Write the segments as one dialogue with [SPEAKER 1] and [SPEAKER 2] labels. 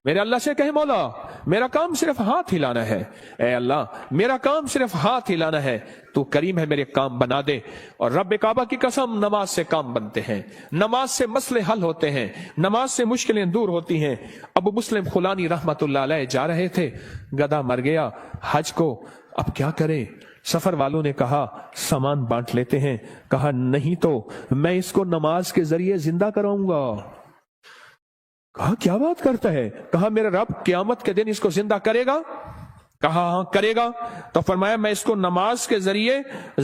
[SPEAKER 1] میرے اللہ سے کہیں مولا میرا کام صرف ہاتھ ہلانا ہے، اے اللہ میرا کام صرف ہاتھ ہلانا ہے، تو کریم ہے میرے کام بنا دے۔ اور رب کعبہ کی قسم نماز سے کام بنتے ہیں، نماز سے مسئلے حل ہوتے ہیں، نماز سے مشکلیں دور ہوتی ہیں۔ ابو مسلم خولانی رحمت اللہ علیہ جا رہے تھے، گدھا مر گیا حج کو، اب کیا کریں؟ سفر والوں نے کہا سامان بانٹ لیتے ہیں، کہا نہیں تو میں اس کو نماز کے ذریعے زندہ کراؤں گا۔ کہا کیا بات کرتا ہے؟ کہا میرا رب قیامت کے دن اس کو زندہ کرے گا؟ کہا ہاں کرے گا۔ تو فرمایا میں اس کو نماز کے ذریعے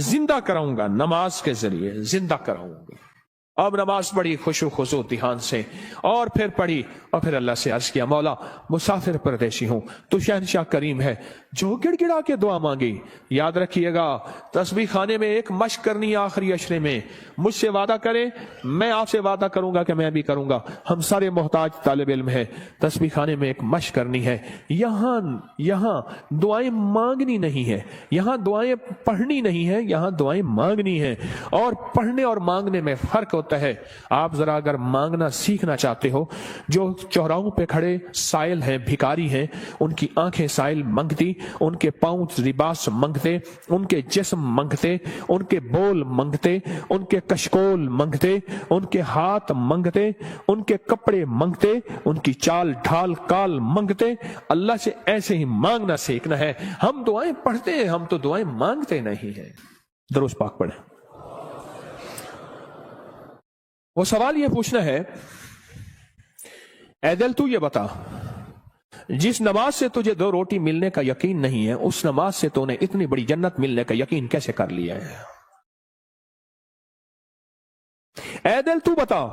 [SPEAKER 1] زندہ کراؤں گا، نماز کے ذریعے زندہ کراؤں گا۔ اب نماز پڑھی خشوع خضوع دھیان سے، اور پھر پڑھی، اور پھر اللہ سے عرض کیا مولا مسافر پردیشی ہوں، تو شہنشاہ کریم ہے جو گڑ گڑا کے دعا مانگی۔ یاد رکھیے گا تسبیح خانے میں ایک مشق کرنی ہے آخری عشرے میں، مجھ سے وعدہ کرے میں آپ سے وعدہ کروں گا کہ میں بھی کروں گا، ہم سارے محتاج طالب علم ہیں، تسبیح خانے میں ایک مشق کرنی ہے۔ یہاں دعائیں مانگنی نہیں ہے، یہاں دعائیں پڑھنی نہیں ہے، یہاں دعائیں مانگنی ہے، اور پڑھنے اور مانگنے میں فرق ہوتا ہے۔ آپ ذرا اگر مانگنا سیکھنا چاہتے ہو، جو چوراہوں پہ کھڑے سائل ہیں، بھکاری ہیں، ان کی آنکھیں سائل منگتی، ان کے پاؤں لباس منگتے، ان کے جسم منگتے، ان کے بول منگتے، ان کے کشکول منگتے، ان کے ہاتھ منگتے، ان کے کپڑے منگتے، ان کی چال ڈھال کال منگتے۔ اللہ سے ایسے ہی مانگنا سیکھنا ہے۔ ہم دعائیں پڑھتے ہیں، ہم تو دعائیں مانگتے نہیں ہیں۔ درود پاک پڑھیں۔ وہ سوال یہ پوچھنا ہے، اے دل تو یہ بتا جس نماز سے تجھے 2 روٹی ملنے کا یقین نہیں ہے، اس نماز سے تو نے اتنی بڑی جنت ملنے کا یقین کیسے کر لیا ہے؟ اے دل تو بتا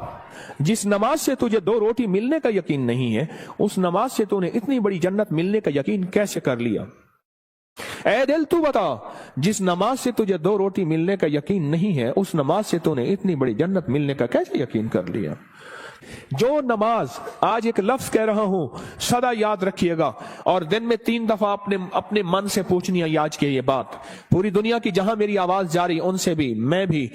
[SPEAKER 1] جس نماز سے تجھے 2 روٹی ملنے کا یقین نہیں ہے، اس نماز سے تو نے اتنی بڑی جنت ملنے کا یقین کیسے کر لیا؟ اے دل تو بتا جس نماز سے تجھے 2 روٹی ملنے کا یقین نہیں ہے، اس نماز سے تو نے اتنی بڑی جنت ملنے کا کیسے یقین کر لیا؟ جو نماز، آج ایک لفظ کہہ رہا ہوں سدا یاد رکھیے گا، اور دن میں 3 دفعہ اپنے من سے پوچھنی ہے آج کے یہ بات، پوری دنیا کی جہاں میری آواز جاری ان سے بھی میں بھی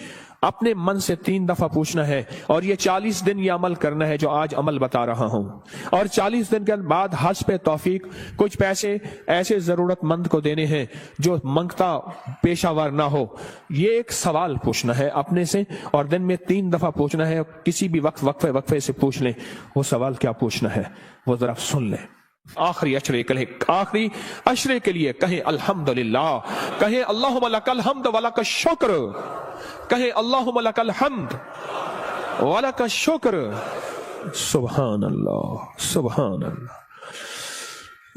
[SPEAKER 1] اپنے من سے 3 دفعہ پوچھنا ہے، اور یہ 40 دن یہ عمل کرنا ہے جو آج عمل بتا رہا ہوں، اور 40 دن کے بعد حسب توفیق کچھ پیسے ایسے ضرورت مند کو دینے ہیں جو منگتا پیشہ ور نہ ہو۔ یہ ایک سوال پوچھنا ہے اپنے سے، اور دن میں 3 دفعہ پوچھنا ہے، کسی بھی وقت وقفے سے پوچھ لیں وہ سوال کیا پوچھنا ہے، وہ ذرا سن لیں۔ آخری عشرے کے لیے کہیں الحمدللہ، کہیں اللہم لک الحمد ولک الشکر، کہیں اللہم لک الحمد ولک الشکر۔ سبحان اللہ سبحان اللہ۔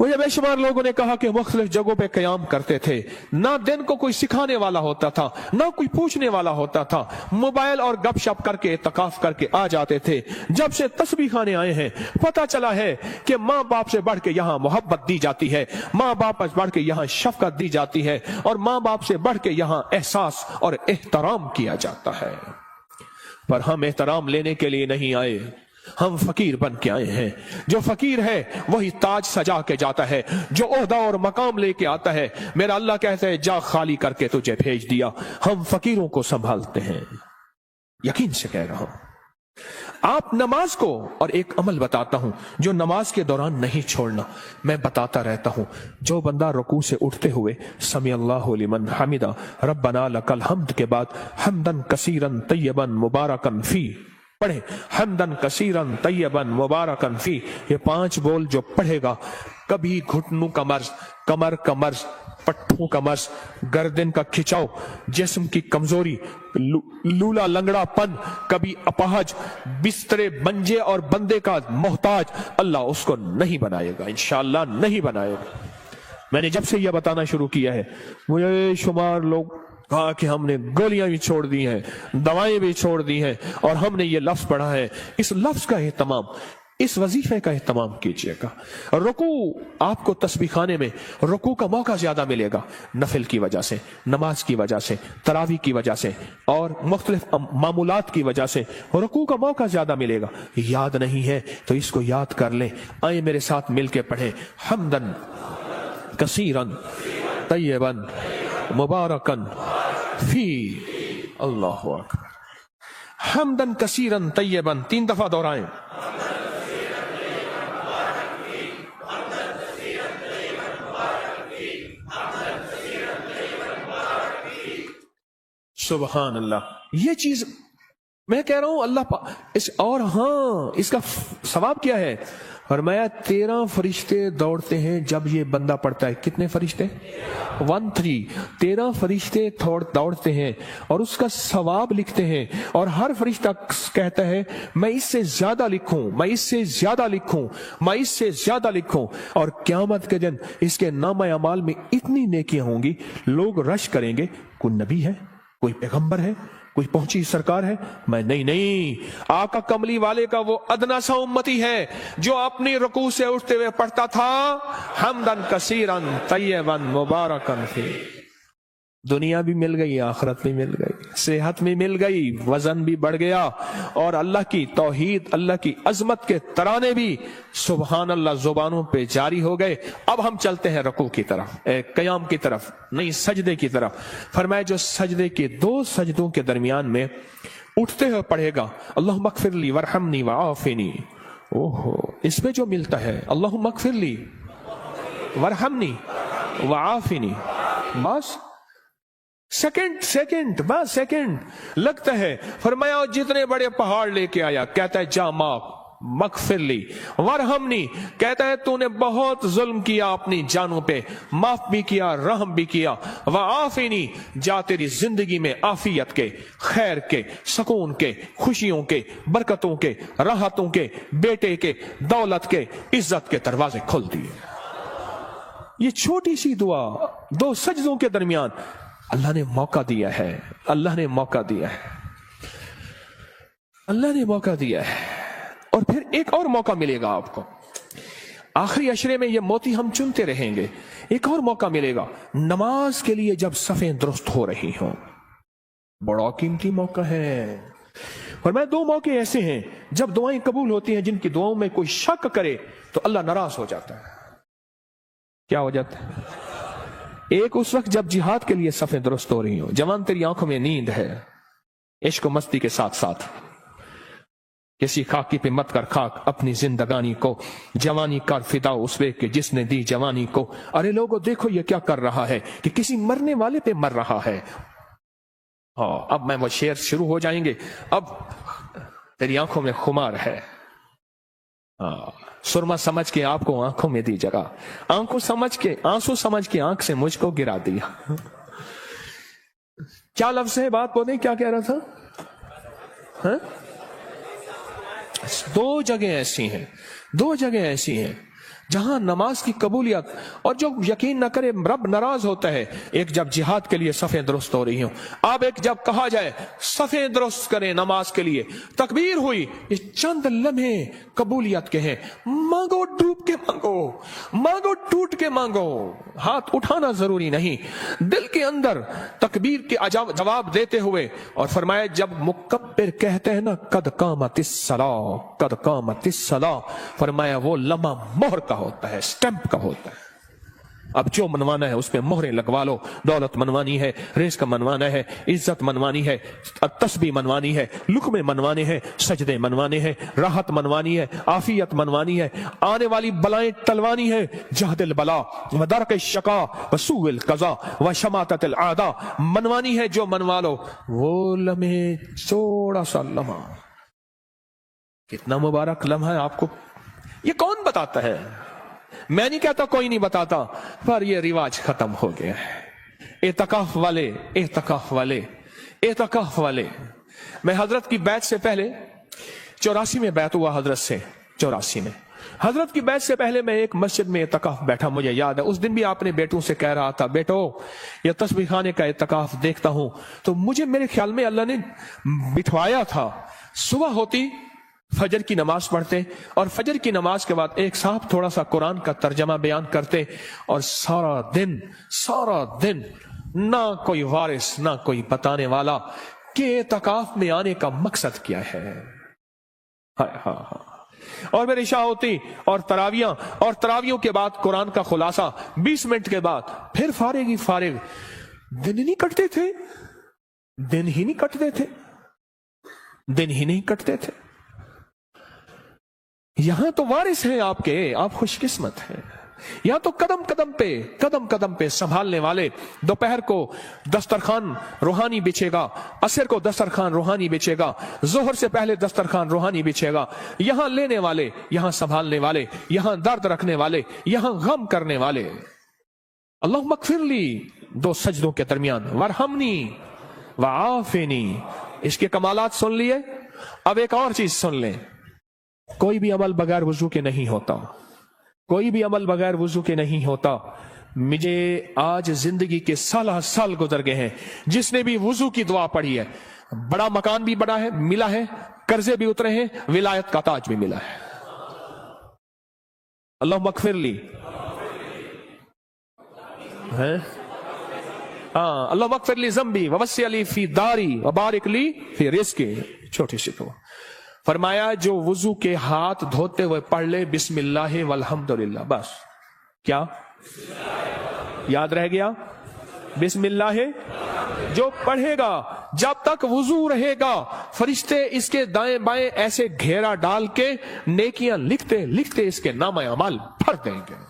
[SPEAKER 1] مجھے بے شمار لوگوں نے کہا کہ مختلف جگہوں پہ قیام کرتے تھے، نہ دن کو کوئی سکھانے والا ہوتا تھا، نہ کوئی پوچھنے والا ہوتا تھا، موبائل اور گپ شپ کر کے اعتکاف کر کے آ جاتے تھے۔ جب سے تسبیح خانے آئے ہیں پتہ چلا ہے کہ ماں باپ سے بڑھ کے یہاں محبت دی جاتی ہے، ماں باپ سے بڑھ کے یہاں شفقت دی جاتی ہے، اور ماں باپ سے بڑھ کے یہاں احساس اور احترام کیا جاتا ہے۔ پر ہم احترام لینے کے لیے نہیں آئے، ہم فقیر بن کے آئے ہیں۔ جو فقیر ہے وہی تاج سجا کے جاتا ہے، جو عہدہ اور مقام لے کے آتا ہے میرا اللہ کہتا ہے جا خالی کر کے تجھے بھیج دیا۔ ہم فقیروں کو سنبھالتے ہیں، یقین سے کہہ رہا ہوں۔ آپ نماز کو، اور ایک عمل بتاتا ہوں جو نماز کے دوران نہیں چھوڑنا، میں بتاتا رہتا ہوں، جو بندہ رکوع سے اٹھتے ہوئے سمی اللہ لمن حمدہ ربنا لک الحمد کے بعد حمدن کثیرن طیبن مبارکن فی پڑھیں، حمدن کثیرن طیبن مبارکن فی، یہ 5 بول جو پڑھے گا کبھی گھٹنوں کا مرض، کمر کا مرض، پٹھوں کا مرض، گردن کا کھچاؤ، جسم کی کمزوری، لولا لنگڑا پن، کبھی اپاہج، بسترے بنجے اور بندے کا محتاج، اللہ اس کو نہیں بنائے گا، انشاءاللہ نہیں بنائے گا۔ میں نے جب سے یہ بتانا شروع کیا ہے مجھے شمار لوگ کہا کہ ہم نے گولیاں بھی چھوڑ دی ہیں، دوائیں بھی چھوڑ دی ہیں، اور ہم نے یہ لفظ پڑھا ہے۔ اس لفظ کا اہتمام، اس وظیفے کا اہتمام کیجئے گا۔ رکوع، آپ کو تسبیح خانے میں رکوع کا موقع زیادہ ملے گا، نفل کی وجہ سے، نماز کی وجہ سے، تراویح کی وجہ سے، اور مختلف معمولات کی وجہ سے رکوع کا موقع زیادہ ملے گا۔ یاد نہیں ہے تو اس کو یاد کر لیں، آئیں میرے ساتھ مل کے پڑھیں، حمدن کثیرن طیبن مبارکن فی، اللہ اکبر، حمدن کثیرن طیبن 3 دفعہ دہرائیں، सुबहान अल्लाह। ये चीज मैं कह रहा हूं अल्लाह और हाँ, इसका सवाब क्या है? फरमाया 13 फरिश्ते दौड़ते हैं जब ये बंदा पढ़ता है। कितने फरिश्ते? 13 फरिश्ते दौड़ते हैं और उसका सवाब लिखते हैं, और हर फरिश्ता कहता है मैं इससे ज्यादा लिखूं, मैं इससे ज्यादा लिखूं, मैं इससे ज्यादा लिखूं। और क़यामत के दिन इसके नामा अमाल में इतनी नेकियां होंगी, लोग रश करेंगे, कोई नबी है, कोई पैगंबर है, कोई पहुंची सरकार है? मैं नहीं, आका कमली वाले का वो अदना सा उम्मती है जो अपनी रुकू से उठते हुए पढ़ता था हमदन कसीरन तय्यबन मुबारकन फी। दुनिया भी मिल गई, आखिरत भी मिल गई, सेहत भी मिल गई, वजन भी बढ़ गया, और अल्लाह की तौहीद, अल्लाह की अजमत के तराने भी सुबहान अल्लाह जुबानों पे जारी हो गए। अब हम चलते हैं रुकू की तरफ, क़याम की तरफ, नहीं सजदे की तरफ। फरमाया जो सजदे के 2 सजदों के दरमियान में उठते हुए पढ़ेगा अल्लाहुम्मा मगफिरली वरहमनी वआफिनी, ओहो, इसमें जो मिलता है अल्लाहुम्मा मगफिरली वरहमनी वआफिनी, बस सेकंड बस सेकंड लगता है। फरमाया जितने बड़े पहाड़ लेके आया, कहता है जा माफ मगफिरली वरहमनी, कहता है तूने बहुत जुल्म किया अपनी जानों पे, माफ भी किया, रहम भी किया। वआफिनी, जा तेरी जिंदगी में आफियत के, खैर के, सुकून के, खुशियों के, बरकतों के, राहतों के, बेटे के, दौलत के, इज्जत के दरवाजे खोल दिए। ये छोटी सी दुआ 2 सजदों के दरमियान अल्लाह ने मौका दिया है, अल्लाह ने मौका दिया है, अल्लाह ने मौका दिया है। और फिर एक और मौका मिलेगा आपको, आखिरी अशरे में ये मोती हम चुनते रहेंगे। एक और मौका मिलेगा नमाज के लिए, जब सफ़ें दुरुस्त हो रही हों, बड़ा कीमती मौका है। और मैं 2 मौके ऐसे हैं जब दुआएं कबूल होती हैं, जिनकी दुआओं में कोई शक करे तो अल्लाह नाराज हो जाता है। क्या हो जाता है? एक उस वक्त जब जिहाद के लिए सफ़ें दुरुस्त हो रही हो, जवान तेरी आंखों में नींद है, इश्क मस्ती के साथ साथ किसी खाकी पे मत कर खाक अपनी जिंदगानी को, जवानी कर फिदा उस वे के जिसने दी जवानी को। अरे लोगों देखो ये क्या कर रहा है कि किसी मरने वाले पे मर रहा है। हाँ, अब मैं वो शेर शुरू हो जाएंगे। अब तेरी आंखों में खुमार है, हाँ, सुरमा समझ के आपको आंखों में दी जगह, आंखों समझ के आंसू समझ के आंख से मुझको गिरा दिया। क्या लफ्ज है, बात बोले, क्या कह रहा था? हाँ? 2 जगह ऐसी हैं, 2 जगह ऐसी हैं जहां नमाज की कबूलियत, और जो यकीन न करे रब नाराज होता है। एक जब जिहाद के लिए सफ़ें दुरुस्त हो रही हो, अब एक जब कहा जाए सफ़ें दुरुस्त करें नमाज के लिए, तकबीर हुई, ये चंद लम्हे कबूलियत के हैं। मांगो, डूब के मांगो, मांगो टूट के मांगो, हाथ उठाना जरूरी नहीं, दिल के अंदर तकबीर के जवाब देते हुए। और फरमाया जब मुकब्बिर कहते हैं ना कद कामतिस सलाह, कद कामतिस सलाह, फरमाया वो लम्हा मोहर का होता है, स्टैंप का होता है। अब जो मनवाना है उसमें मोहरें लगवा लो। दौलत मनवानी है, रिज़्क़ मनवाना है, इज्जत मनवानी है, तस्बीह मनवानी है, लुक़मे मनवाने हैं, सजदे मनवाने हैं, राहत मनवानी है, आफियत मनवानी है, आने वाली बलाएं टलवानी है। जहदिल बला व दरक शका व सूइल कज़ा व शमाततिल आदा मनवानी है। जो मनवा लो वो लम्हे, थोड़ा सा लम्हा, कितना मुबारक लम्हा है। आपको ये कौन बताता है? मैं नहीं कहता कोई नहीं बताता, पर ये रिवाज खत्म हो गया है। एतकाफ वाले, एतकाफ वाले, एतकाफ वाले। मैं हजरत की बैत से पहले 84 में बैत हुआ हजरत से, 84 में हजरत की बैत से पहले मैं एक मस्जिद में एतकाफ बैठा, मुझे याद है। उस दिन भी आपने बेटों से कह रहा था, बेटो ये तस्बीह खाने का एतकाफ देखता हूं तो मुझे, मेरे ख्याल में अल्लाह ने बिठवाया था। सुबह होती, फजर की नमाज पढ़ते, और फजर की नमाज के बाद एक साहब थोड़ा सा कुरान का तर्जमा बयान करते, और सारा दिन ना कोई वारिस, ना कोई बताने वाला कि एतकाफ में आने का मकसद क्या है। हाँ। और मेरी इशा होती और तरावियों के बाद कुरान का खुलासा, 20 मिनट के बाद फिर फारिग ही फारिग। दिन ही नहीं कटते थे, दिन ही नहीं कटते थे, दिन ही नहीं कटते थे। यहां तो वारिस हैं आपके, आप खुशकिस्मत हैं। यहां तो कदम कदम पे संभालने वाले। दोपहर को दस्तरखान रूहानी बिछेगा, असर को दस्तरखान रूहानी बिछेगा, जोहर से पहले दस्तरखान रूहानी बिछेगा। यहां लेने वाले, यहां संभालने वाले, यहां दर्द रखने वाले, यहां गम करने वाले। अल्लाहुम्मा मगफिरली, दो सजदों के दरमियान, वरहमनी वआफिनी। इसके कमालात सुन लिए। अब एक और चीज सुन लें, कोई भी अमल बगैर वजू के नहीं होता, कोई भी अमल बगैर वजू के नहीं होता। मुझे आज जिंदगी के साल गुजर गए हैं, जिसने भी वजू की दुआ पढ़ी है, बड़ा मकान भी बड़ा है मिला है, कर्जे भी उतरे हैं, विलायत का ताज भी मिला है। अल्लाह मगफिरली है, हाँ, अल्लाह मगफिरली ज़म्बी ववस्सी अली फी दारी वबारिक ली फी रिज़्क़ी। छोटी सी दुआ फरमाया, जो वुजू के हाथ धोते हुए पढ़ ले बिस्मिल्लाह वल्हम्दुलिल्लाह, बस क्या याद रह गया? बिस्मिल्लाह। जो पढ़ेगा, जब तक वुजू रहेगा, फरिश्ते इसके दाएं बाएं ऐसे घेरा डाल के नेकियां लिखते लिखते इसके नाम अमाल भर देंगे।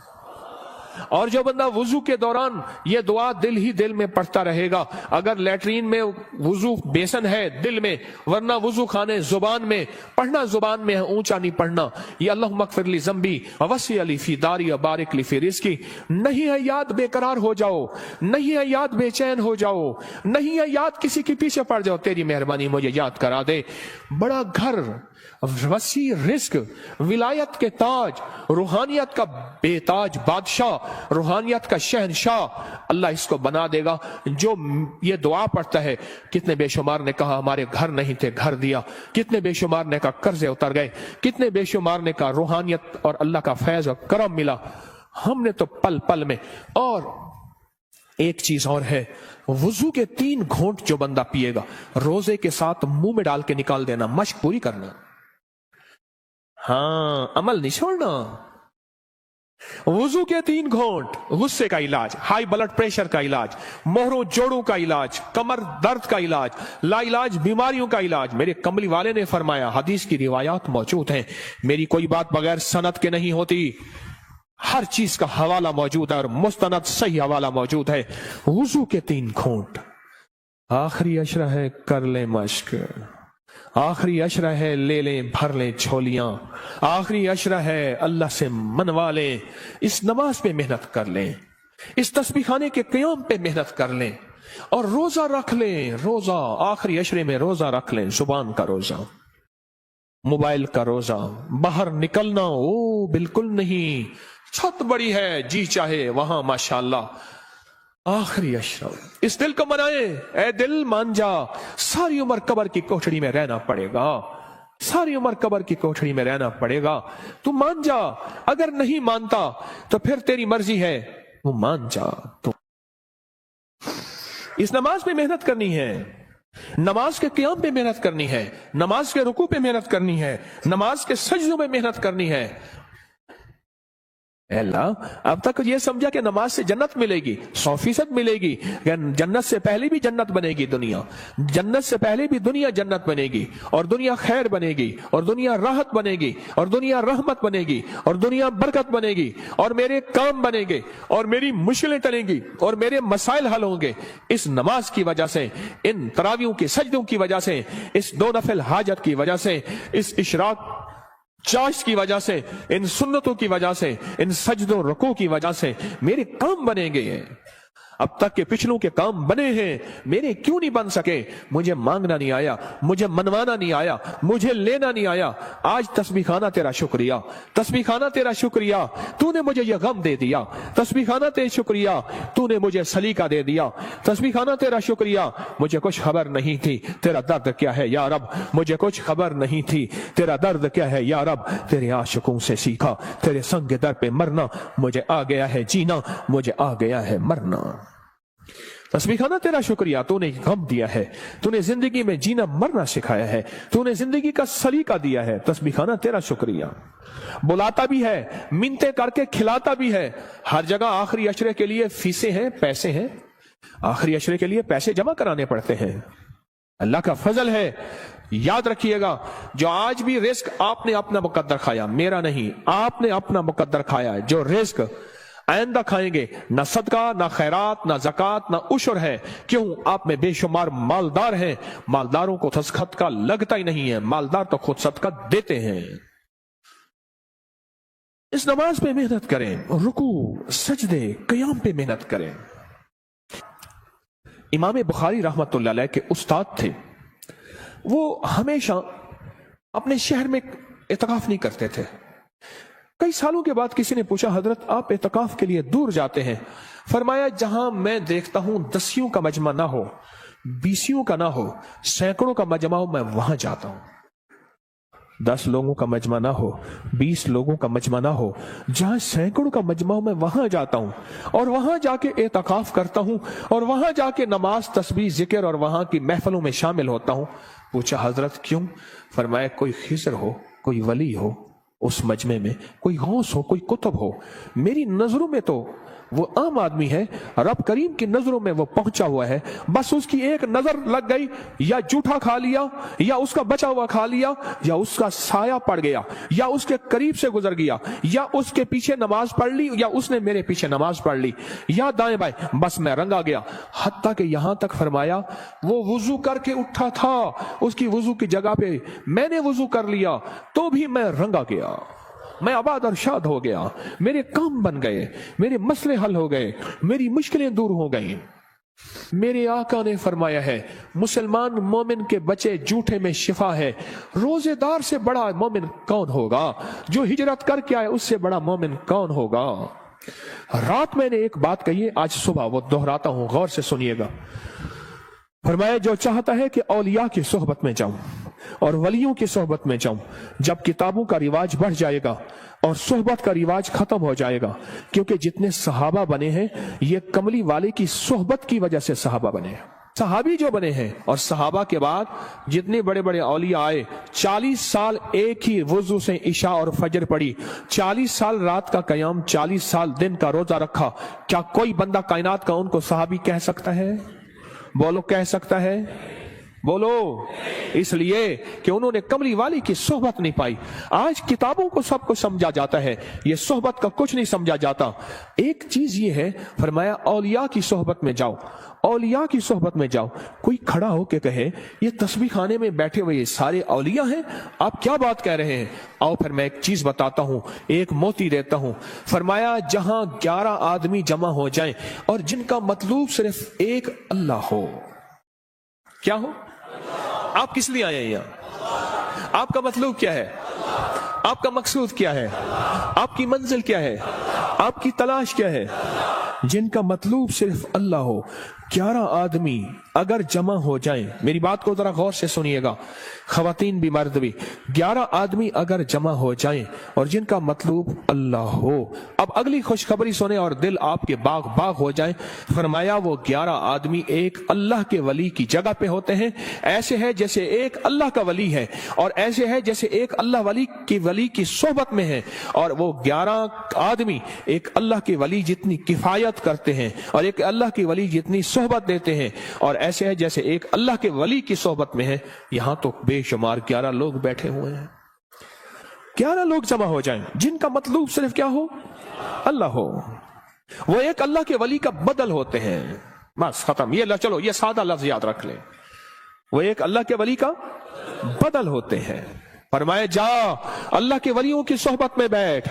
[SPEAKER 1] और जो बंदा वुजू के दौरान ये दुआ दिल ही दिल में पढ़ता रहेगा, अगर लैट्रीन में वुजू बेसन है दिल में, वरना वुजू खाने जुबान में, पढ़ना जुबान में है, ऊंचा नहीं पढ़ना। ये अल्लाहुम्मा मगफिरली ज़म्बी ववस्सी अली फी दारी वबारिक ली फी रिज़्क़ी। नहीं है याद बेकरार हो जाओ, नहीं है याद बेचैन हो जाओ, नहीं है याद किसी के पीछे पड़ जाओ, तेरी मेहरबानी मुझे याद करा दे। बड़ा घर, वसी रिस्क, विलायत के ताज, रूहानियत का बेताज बादशाह, रूहानियत का शहनशाह, अल्लाह इसको बना देगा। जो ये दुआ पढ़ता है, कितने बेशुमार ने कहा हमारे घर नहीं थे, घर दिया, कितने बेशुमार ने कहा कर्जे उतर गए, कितने बेशुमार ने कहा रूहानियत और अल्लाह का फैज और करम मिला। हमने तो पल पल में। और एक चीज और है, वुजू के 3 घूंट जो बंदा पिएगा, रोजे के साथ मुंह में डाल के निकाल देना, मश्क पूरी करना। हाँ, अमल नहीं छोड़ना। वुजू के 3 घूंट, गुस्से का इलाज, हाई ब्लड प्रेशर का इलाज, मोहरों जोड़ों का इलाज, कमर दर्द का इलाज, लाइलाज बीमारियों का इलाज। मेरे कमली वाले ने फरमाया, हदीस की रिवायात मौजूद हैं, मेरी कोई बात बगैर सनद के नहीं होती, हर चीज का हवाला मौजूद है और मुस्तनद सही हवाला मौजूद है। वुजू के 3 घूंट, आखिरी अशरा है कर ले मश्क, आखिरी अशरा है ले लें भर लें झोलियां, आखिरी अशरा है अल्लाह से मनवा लें। इस नमाज पे मेहनत कर लें, इस तस्बीह खाने के क़याम पे मेहनत कर लें, और रोजा रख लें। रोजा आखिरी अशरे में रोजा रख लें, जुबान का रोजा, मोबाइल का रोजा। बाहर निकलना ओ बिल्कुल नहीं, छत बड़ी है जी चाहे वहां माशाअल्लाह। आखिरी अशरा, इस दिल को मनाए, ए दिल मान जा, सारी उम्र कब्र की कोठड़ी में रहना पड़ेगा, सारी उम्र कब्र की कोठड़ी में रहना पड़ेगा। तू मान जा, अगर नहीं मानता तो फिर तेरी मर्जी है, वो मान जा। तो इस नमाज पे मेहनत करनी है, नमाज के क़याम पे मेहनत करनी है, नमाज के रुकू पे मेहनत करनी है, नमाज के सजदों में मेहनत करनी है। अल्लाह, अब तक ये समझा कि नमाज से जन्नत मिलेगी, 100% मिलेगी। जन्नत से पहले भी जन्नत बनेगी दुनिया, जन्नत से पहले भी दुनिया जन्नत बनेगी, और दुनिया खैर बनेगी, और दुनिया राहत बनेगी, और दुनिया रहमत बनेगी, और दुनिया बरकत बनेगी, और मेरे काम बनेंगे, और मेरी मुश्किलें टलेंगी, और मेरे मसाइल हल होंगे इस नमाज की वजह से, इन तरावियों के सजदों की वजह से, इस 2 नफिल हाजत की वजह से, इस इशराक चाश की वजह से, इन सुन्नतों की वजह से, इन सजदों रुकू की वजह से मेरे काम बनेंगे। अब तक के पिछलों के काम बने हैं, मेरे क्यों नहीं बन सके? मुझे मांगना नहीं आया, मुझे मनवाना नहीं आया, मुझे लेना नहीं आया। आज तस्बीह खाना तेरा शुक्रिया, तस्बीह खाना तेरा शुक्रिया, तूने मुझे ये गम दे दिया। तस्बीह खाना तेरा शुक्रिया, तूने मुझे सलीका दे दिया। तस्बीह खाना तेरा शुक्रिया, मुझे कुछ खबर नहीं थी तेरा दर्द क्या है या रब, मुझे कुछ खबर नहीं थी तेरा दर्द क्या है या रब। तेरे आशिकों से सीखा, तेरे संग दर पे मरना, मुझे आ गया है जीना, मुझे आ गया है मरना। तस्बीह खाना तेरा शुक्रिया, तूने गम दिया है, तूने जिंदगी में जीना मरना सिखाया है, तूने जिंदगी का सलीका दिया है। तस्बीह खाना तेरा शुक्रिया। बुलाता भी है, मिन्नतें करके खिलाता भी है। हर जगह आखिरी अशरे के लिए फीसें हैं, पैसे हैं, आखिरी अशरे के लिए पैसे जमा कराने पड़ते हैं। अल्लाह का फजल है। याद रखिएगा, जो आज भी रिस्क आपने अपना मुकद्दर खाया, मेरा नहीं, आपने अपना मुकद्दर खाया। जो रिस्क آئندہ کھائیں گے، نہ صدقہ نہ خیرات نہ زکات نہ عشر ہے، کیوں آپ میں بے شمار مالدار ہیں، مالداروں کو صدقہ لگتا ہی نہیں ہے، مالدار تو خود صدقہ دیتے ہیں۔ اس نماز پہ محنت کریں، رکوع سجدے قیام پہ محنت کریں۔ امام بخاری رحمت اللہ علیہ کے استاد تھے، وہ ہمیشہ اپنے شہر میں اعتکاف نہیں کرتے تھے۔ کئی سالوں کے بعد کسی نے پوچھا، حضرت آپ اعتکاف کے لیے دور جاتے ہیں؟ فرمایا جہاں میں دیکھتا ہوں 10 کا مجمع نہ ہو، 20 کا نہ ہو، سینکڑوں کا مجمع ہو، میں وہاں جاتا ہوں۔ 10 لوگوں کا مجمع نہ ہو، 20 لوگوں کا مجمع نہ ہو، جہاں سینکڑوں کا مجمع ہو، میں وہاں جاتا ہوں اور وہاں جا کے اعتکاف کرتا ہوں اور وہاں جا کے نماز تسبیح ذکر اور وہاں کی محفلوں میں شامل ہوتا ہوں۔ پوچھا حضرت کیوں؟ فرمایا کوئی خضر ہو، کوئی ولی ہو اس مجمع میں، کوئی غوث ہو، کوئی قطب ہو، میری نظروں میں تو وہ عام آدمی ہے، رب کریم کی نظروں میں وہ پہنچا ہوا ہے، بس اس کی ایک نظر لگ گئی، یا جھوٹا کھا لیا، یا اس کا بچا ہوا کھا لیا، یا اس کا سایہ پڑ گیا، یا اس کے قریب سے گزر گیا، یا اس کے پیچھے نماز پڑھ لی، یا اس نے میرے پیچھے نماز پڑھ لی، یا دائیں بائیں، بس میں رنگا گیا۔ حتیٰ کہ یہاں تک فرمایا وہ وضو کر کے اٹھا تھا، اس کی وضو کی جگہ پہ میں نے وضو کر لیا تو بھی میں رنگا گیا، میں آباد اور شاد ہو گیا، میرے کام بن گئے، میرے مسئلے حل ہو گئے، میری مشکلیں دور ہو گئیں۔ میرے آقا نے فرمایا ہے مسلمان مومن کے بچے جھوٹے میں شفا ہے۔ روزے دار سے بڑا مومن کون ہوگا؟ جو ہجرت کر کے آئے اس سے بڑا مومن کون ہوگا؟ رات میں نے ایک بات کہی ہے، آج صبح وہ دہراتا ہوں، غور سے سنیے گا۔ فرمایا جو چاہتا ہے کہ اولیاء کی صحبت میں جاؤں اور ولیوں کی صحبت میں جاؤں، جب کتابوں کا رواج بڑھ جائے گا اور صحبت کا رواج ختم ہو جائے گا، کیونکہ جتنے صحابہ بنے ہیں یہ کملی والے کی صحبت کی وجہ سے صحابہ بنے ہیں، صحابی جو بنے ہیں۔ اور صحابہ کے بعد جتنے بڑے بڑے اولیاء آئے، 40 سال ایک ہی وضو سے عشاء اور فجر پڑھی، 40 سال رات کا قیام، 40 سال دن کا روزہ رکھا، کیا کوئی بندہ کائنات کا ان کو صحابی کہہ سکتا ہے؟ بولو کہہ سکتا ہے؟ بولو۔ اس لیے کہ انہوں نے کملی والی کی صحبت نہیں پائی۔ آج کتابوں کو سب کچھ سمجھا جاتا ہے، یہ صحبت کا کچھ نہیں سمجھا جاتا۔ ایک چیز یہ ہے، فرمایا اولیاء کی صحبت میں جاؤ، اولیاء کی صحبت میں جاؤ۔ کوئی کھڑا ہو کے کہے یہ تسبیح خانے میں بیٹھے ہوئے یہ سارے اولیاء ہیں، آپ کیا بات کہہ رہے ہیں؟ آؤ پھر میں ایک چیز بتاتا ہوں، ایک موتی دیتا ہوں۔ فرمایا جہاں 11 آدمی جمع ہو جائیں اور جن کا مطلوب صرف ایک اللہ ہو، کیا ہو؟ آپ کس لیے آئے ہیں یہاں؟ آپ کا مطلوب کیا ہے؟ آپ کا مقصود کیا ہے؟ آپ کی منزل کیا ہے؟ آپ کی تلاش کیا ہے؟ جن کا مطلوب صرف اللہ ہو، 11 آدمی اگر جمع ہو جائیں، میری بات کو ذرا غور سے سنیے گا، خواتین بھی مرد بھی، 11 آدمی اگر جمع ہو جائیں اور جن کا مطلوب اللہ ہو۔ اب اگلی خوشخبری سنیں اور دل آپ کے باغ باغ ہو جائیں۔ فرمایا وہ 11 آدمی ایک اللہ کے ولی کی جگہ پہ ہوتے ہیں، ایسے ہے جیسے ایک اللہ کا ولی ہے، اور ایسے ہے جیسے ایک اللہ ولی کی صحبت میں ہے، اور وہ 11 آدمی ایک اللہ کے ولی جتنی کفایت کرتے ہیں اور ایک اللہ کے ولی جتنی صحبت دیتے ہیں، اور ایسے ہے جیسے ایک اللہ کے ولی کی صحبت میں ہے۔ یہاں تو بے شمار 11 لوگ بیٹھے ہوئے ہیں، 11 لوگ جمع ہو جائیں جن کا مطلوب صرف کیا ہو؟ اللہ ہو، وہ ایک اللہ کے ولی کا بدل ہوتے ہیں، بس ختم۔ یہ چلو یہ سادہ لفظ یاد رکھ لیں، وہ ایک اللہ کے ولی کا بدل ہوتے ہیں۔ فرمایا جا اللہ کے ولیوں کی صحبت میں بیٹھ۔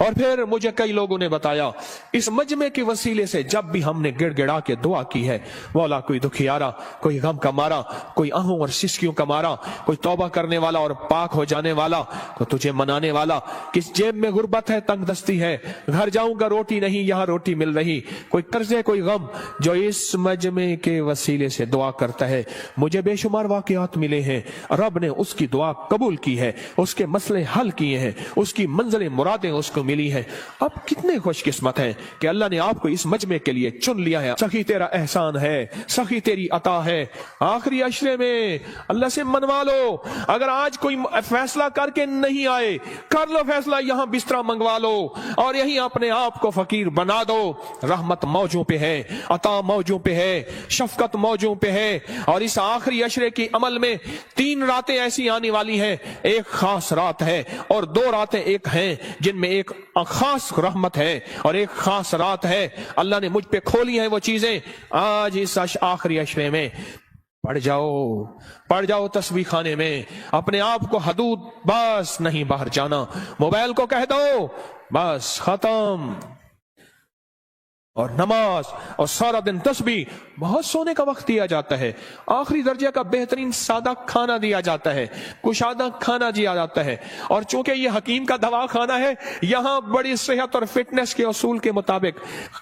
[SPEAKER 1] اور پھر مجھے کئی لوگوں نے بتایا اس مجمع کے وسیلے سے جب بھی ہم نے گڑ گڑا کے دعا کی ہے، مولا کوئی دکھیارا، کوئی غم کا مارا، کوئی آہوں اور سسکیوں کا مارا، کوئی توبہ کرنے والا اور پاک ہو جانے والا، کوئی تجھے منانے والا، کس جیب میں غربت ہے، تنگ دستی ہے، گھر جاؤں گا روٹی نہیں یہاں روٹی مل رہی، کوئی قرضے کوئی غم، جو اس مجمع کے وسیلے سے دعا کرتا ہے، مجھے بے شمار واقعات ملے ہیں، رب نے اس کی دعا قبول کی ہے، اس کے مسئلے حل کیے ہیں، اس کی منزلیں مرادیں اس کو ملی ہے۔ اب کتنے خوش قسمت ہیں کہ اللہ نے آپ کو اس مجمع کے لیے چن لیا ہے۔ سخی تیرا احسان ہے، سخی تیری عطا ہے۔ آخری عشرے میں اللہ سے منوا لو، اگر آج کوئی فیصلہ کر کے نہیں آئے کر لو فیصلہ، یہاں بستر منگوا لو اور یہیں اپنے آپ کو فقیر بنا دو۔ رحمت موجوں پہ ہے، عطا موجوں پہ ہے، شفقت موجوں پہ ہے، اور اس آخری عشرے کی عمل میں 3 راتیں ایسی آنے والی ہیں، ایک خاص رات ہے اور 2 راتیں ایک ہیں جن میں ایک خاص رحمت ہے اور ایک خاص رات ہے، اللہ نے مجھ پہ کھولی ہیں وہ چیزیں۔ آج اس آخری عشرے میں پڑھ جاؤ تسبیح خانے میں، اپنے آپ کو حدود بس نہیں باہر جانا، موبائل کو کہہ دو بس ختم، اور نماز اور سارا دن تسبیح۔ بہت سونے کا وقت دیا جاتا ہے، آخری درجے کا بہترین سادہ کھانا دیا جاتا ہے، کشادہ کھانا دیا جاتا ہے، اور چونکہ یہ حکیم کا دوا کھانا ہے، یہاں بڑی صحت اور فٹنس کے اصول کے مطابق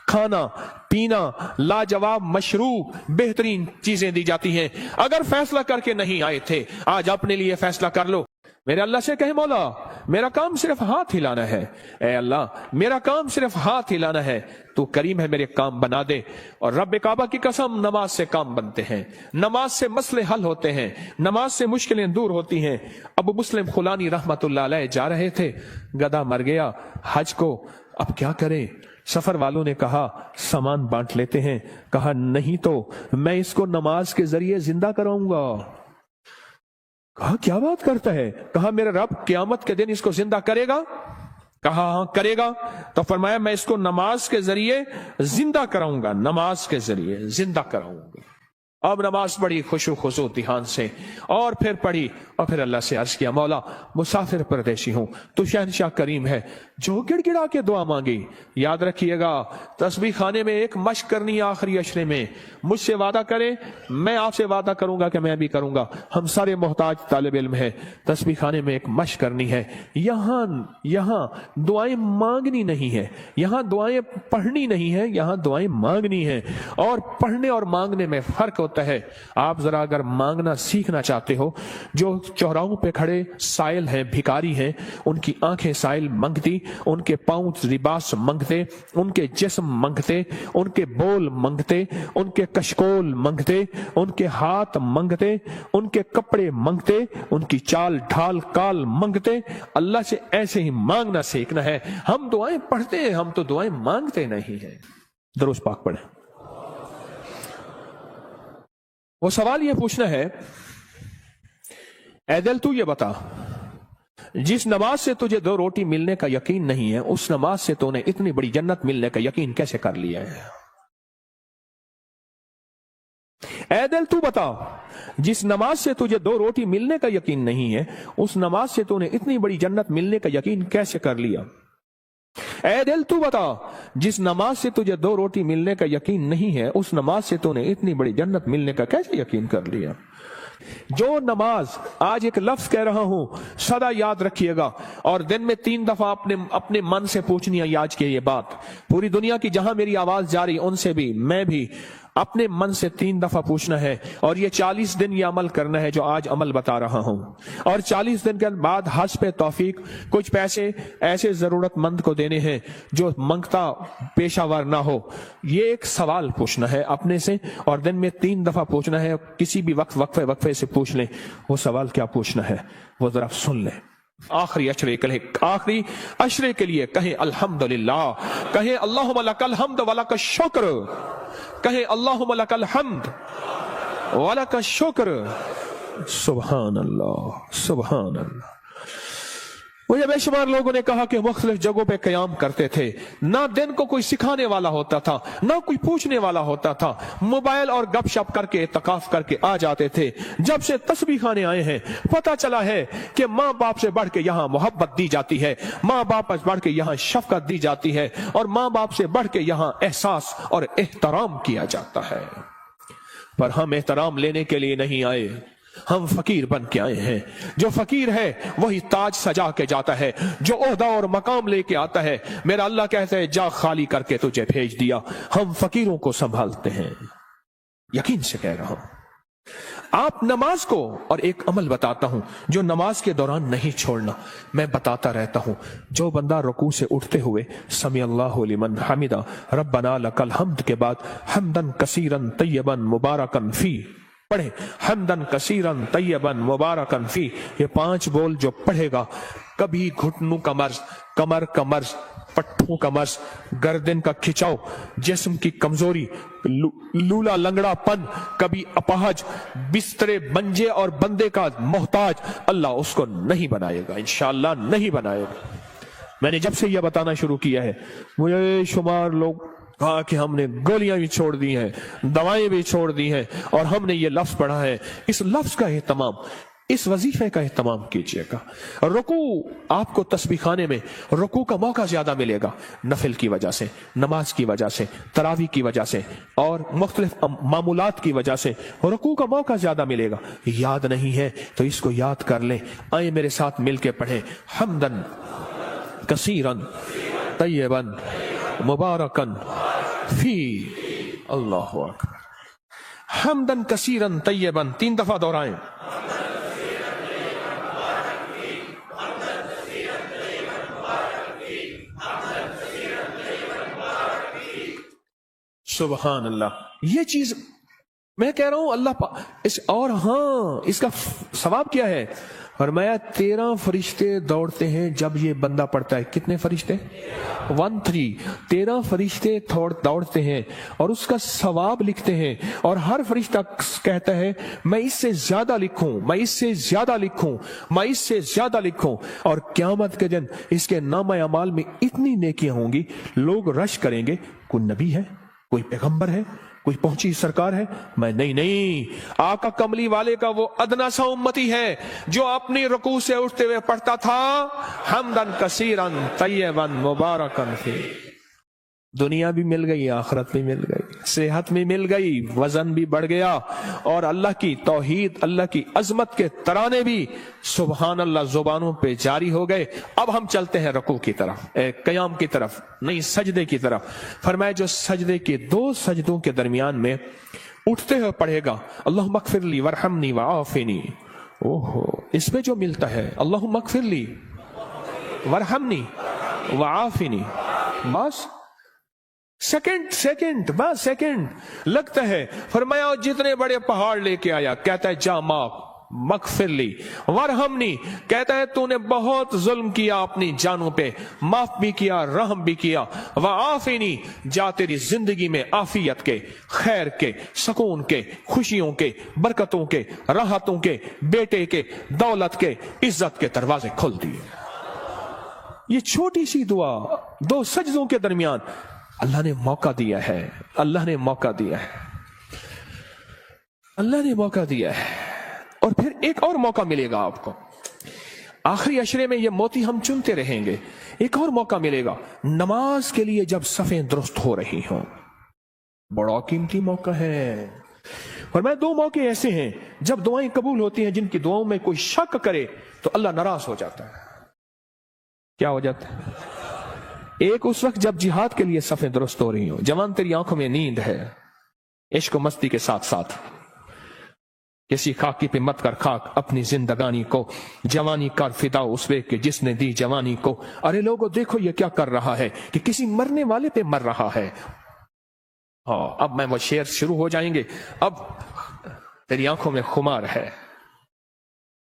[SPEAKER 1] کھانا پینا لاجواب مشروع بہترین چیزیں دی جاتی ہیں۔ اگر فیصلہ کر کے نہیں آئے تھے، آج اپنے لیے فیصلہ کر لو۔ میرے اللہ سے کہے مولا میرا کام صرف ہاتھ ہلانا ہے، اے اللہ میرا کام صرف ہاتھ ہلانا ہے، تو کریم ہے میرے کام بنا دے۔ اور رب کعبہ کی قسم نماز سے کام بنتے ہیں، نماز سے مسئلے حل ہوتے ہیں، نماز سے مشکلیں دور ہوتی ہیں۔ ابو مسلم خولانی رحمت اللہ علیہ جا رہے تھے، گدھا مر گیا حج کو، اب کیا کریں؟ سفر والوں نے کہا سامان بانٹ لیتے ہیں، کہا نہیں تو میں اس کو نماز کے ذریعے زندہ کراؤں گا۔ کہا کیا بات کرتا ہے؟ کہا میرا رب قیامت کے دن اس کو زندہ کرے گا؟ کہا ہاں کرے گا۔ تو فرمایا میں اس کو نماز کے ذریعے زندہ کراؤں گا، نماز کے ذریعے زندہ کراؤں گا۔ اب نماز پڑھی خشوع خضوع دھیان سے، اور پھر پڑھی، اور پھر اللہ سے عرض کیا مولا مسافر پردیشی ہوں، تو شہنشاہ کریم ہے، جو گڑ گڑا کے دعا مانگی۔ یاد رکھیے گا تسبیح خانے میں ایک مشق کرنی ہے آخری عشرے میں، مجھ سے وعدہ کرے، میں آپ سے وعدہ کروں گا کہ میں بھی کروں گا، ہم سارے محتاج طالب علم ہیں، تسبیح خانے میں ایک مشق کرنی ہے۔ یہاں دعائیں مانگنی نہیں ہے، یہاں دعائیں پڑھنی نہیں ہے، یہاں دعائیں مانگنی ہے، اور پڑھنے اور مانگنے میں فرق ہوتا ہے۔ آپ ذرا اگر مانگنا سیکھنا چاہتے ہو، جو چوراہوں پہ کھڑے سائل ہیں، بھکاری ہیں، ان کی آنکھیں سائل منگتی، ان کے پاؤں لباس منگتے، ان کے جسم منگتے، ان کے بول منگتے، ان کے کشکول منگتے، ان کے ہاتھ منگتے، ان کے کپڑے منگتے، ان کی چال ڈھال کال منگتے۔ اللہ سے ایسے ہی مانگنا سیکھنا ہے۔ ہم دعائیں پڑھتے ہیں، ہم تو دعائیں مانگتے نہیں ہیں۔ درود پاک پڑھیں۔ وہ سوال یہ پوچھنا ہے، اے دل تو یہ بتا، جس نماز سے تجھے 2 روٹی ملنے کا یقین نہیں ہے، اس نماز سے تو نے اتنی بڑی جنت ملنے کا یقین کیسے کر لیا ہے؟ اے دل تو بتا، جس نماز سے تجھے 2 روٹی ملنے کا یقین نہیں ہے، اس نماز سے تو نے اتنی بڑی جنت ملنے کا یقین کیسے کر لیا؟ اے دل تو بتا، جس نماز سے تجھے 2 روٹی ملنے کا یقین نہیں ہے، اس نماز سے تو نے اتنی بڑی جنت ملنے کا کیسے یقین کر لیا؟ جو نماز، آج ایک لفظ کہہ رہا ہوں، سدا یاد رکھیے گا، اور دن میں 3 دفعہ اپنے من سے پوچھنی ہے آج کے یہ بات۔ پوری دنیا کی جہاں میری آواز جاری، ان سے بھی میں بھی اپنے من سے 3 دفعہ پوچھنا ہے، اور یہ 40 دن یہ عمل کرنا ہے جو آج عمل بتا رہا ہوں، اور 40 دن کے بعد حسب توفیق کچھ پیسے ایسے ضرورت مند کو دینے ہیں جو منگتا پیشہ ور نہ ہو۔ یہ ایک سوال پوچھنا ہے اپنے سے، اور دن میں 3 دفعہ پوچھنا ہے، کسی بھی وقت وقفے سے پوچھ لیں۔ وہ سوال کیا پوچھنا ہے وہ ذرا سن لیں۔ آخری عشرے کے لیے کہیں الحمدللہ، کہیں اللہم لک الحمد ولک الشکر، کہیں اللہم لک الحمد ولک الشکر۔ سبحان اللہ، سبحان اللہ۔ مجھے بے شمار لوگوں نے کہا کہ مختلف جگہوں پہ قیام کرتے تھے، نہ دن کو کوئی سکھانے والا ہوتا تھا، نہ کوئی پوچھنے والا ہوتا تھا، موبائل اور گپ شپ کر کے اعتکاف کر کے آ جاتے تھے۔ جب سے تسبیح خانے آئے ہیں پتہ چلا ہے کہ ماں باپ سے بڑھ کے یہاں محبت دی جاتی ہے، ماں باپ سے بڑھ کے یہاں شفقت دی جاتی ہے، اور ماں باپ سے بڑھ کے یہاں احساس اور احترام کیا جاتا ہے۔ پر ہم احترام لینے کے لیے نہیں آئے، ہم فقیر بن کے آئے ہیں۔ جو فقیر ہے وہی تاج سجا کے جاتا ہے، جو عہدہ اور مقام لے کے آتا ہے میرا اللہ کہتا ہے جا خالی کر کے تجھے بھیج دیا۔ ہم فقیروں کو سنبھالتے ہیں، یقین سے کہہ رہا ہوں۔ آپ نماز کو، اور ایک عمل بتاتا ہوں جو نماز کے دوران نہیں چھوڑنا، میں بتاتا رہتا ہوں۔ جو بندہ رکوع سے اٹھتے ہوئے سمی اللہ لمن حمدہ ربنا لک الحمد کے بعد حمدن کثیرن طیبن مبارکن فی پڑھے، حمدن کثیرن طیبن مبارکن فی، یہ 5 بول جو پڑھے گا، کبھی گھٹنوں کا مرض، کمر کا مرض، پٹھوں کا مرض، گردن کا کھچاؤ، جسم کی کمزوری، لولا لنگڑا پن، کبھی اپاہج، بسترے منجے اور بندے کا محتاج، اللہ اس کو نہیں بنائے گا، انشاءاللہ نہیں بنائے گا۔ मैंने जब से यह बताना शुरू किया है, मुझे शुमार लोग कहा कि हमने गोलियां भी छोड़ दी हैं, दवाएं भी छोड़ दी हैं, और हमने ये लफ्ज पढ़ा है। इस लफ्ज का एहतमाम, इस वजीफे का एहतमाम कीजिएगा। रुकू, आपको तस्बीह खाने में रुकू का मौका ज्यादा मिलेगा, नफिल की वजह से, नमाज की वजह से, तरावी की वजह से और मुख्तलिफ मामूलात की वजह से रुकू का मौका ज्यादा मिलेगा। याद नहीं है तो इसको याद कर लें। आए मेरे साथ मिलके पढ़ें, हम्दन कसीरन तय्यबन मुबारकन फी। अल्लाहु अकबर। हम्दन कसीरन तय्यबन 3 दफा दोहराएं। सुबहान अल्लाह। ये चीज मैं कह रहा हूं अल्लाह इस, और हाँ, इसका सवाब क्या है? फरमाया 13 फरिश्ते दौड़ते हैं जब ये बंदा पढ़ता है। कितने फरिश्ते? 13 फरिश्ते दौड़ते हैं और उसका सवाब लिखते हैं, और हर फरिश्ता कहता है मैं इससे ज्यादा लिखूं, मैं इससे ज्यादा लिखूं, मैं इससे ज्यादा लिखूं। और क़यामत के दिन इसके नामा अमाल में इतनी नेकियां होंगी, लोग रश करेंगे, कोई नबी है, कोई पैगंबर है, कोई पहुंची सरकार है? मैं नहीं, आका कमली वाले का वो अदना सा उम्मती है जो अपनी रुकू से उठते हुए पढ़ता था, हम्दन कसीरन तय्यबन मुबारकन फी। दुनिया भी मिल गई, आखिरत भी मिल गई, सेहत भी मिल गई, वजन भी बढ़ गया, और अल्लाह की तौहीद, अल्लाह की अजमत के तराने भी सुबहान अल्लाह जुबानों पे जारी हो गए। अब हम चलते हैं रुकू की तरफ, क़याम की तरफ, नहीं सजदे की तरफ। फरमाया जो सजदे के 2 सजदों के दरमियान में उठते हुए पढ़ेगा अल्लाह मगफिरली वरहमनी वआफिनी, ओहो, इसमें जो मिलता है अल्लाह मगफिरली वरहमनी वआफिनी, बस सेकंड लगता है। फरमाया जितने बड़े पहाड़ लेके आया, कहता है जा माफ, मगफिरली वरहमनी, कहता है तूने बहुत जुल्म किया अपनी जानों पे, माफ भी किया, रहम भी किया। वआफिनी, जा तेरी जिंदगी में आफियत के, खैर के, सुकून के, खुशियों के, बरकतों के, राहतों के, बेटे के, दौलत के, इज्जत के दरवाजे खोल दिए। ये छोटी सी दुआ 2 सजदों के दरमियान अल्लाह ने मौका दिया है, अल्लाह ने मौका दिया है, अल्लाह ने मौका दिया है। और फिर एक और मौका मिलेगा आपको, आखिरी अशरे में ये मोती हम चुनते रहेंगे। एक और मौका मिलेगा नमाज के लिए, जब सफ़ें दुरुस्त हो रही हों, बड़ा कीमती मौका है। और मैं 2 मौके ऐसे हैं जब दुआएं कबूल होती हैं, जिनकी दुआओं में कोई शक करे तो अल्लाह नाराज हो जाता है। क्या हो जाता है? एक उस वक्त जब जिहाद के लिए सफ़ें दुरुस्त हो रही हो, जवान तेरी आंखों में नींद है, इश्क मस्ती के साथ साथ किसी खाकी पे मत कर खाक अपनी जिंदगानी को, जवानी कर फिदा उस वे के जिसने दी जवानी को। अरे लोगों देखो ये क्या कर रहा है कि किसी मरने वाले पे मर रहा है। हाँ, अब मैं वो शेर शुरू हो जाएंगे। अब तेरी आंखों में खुमार है,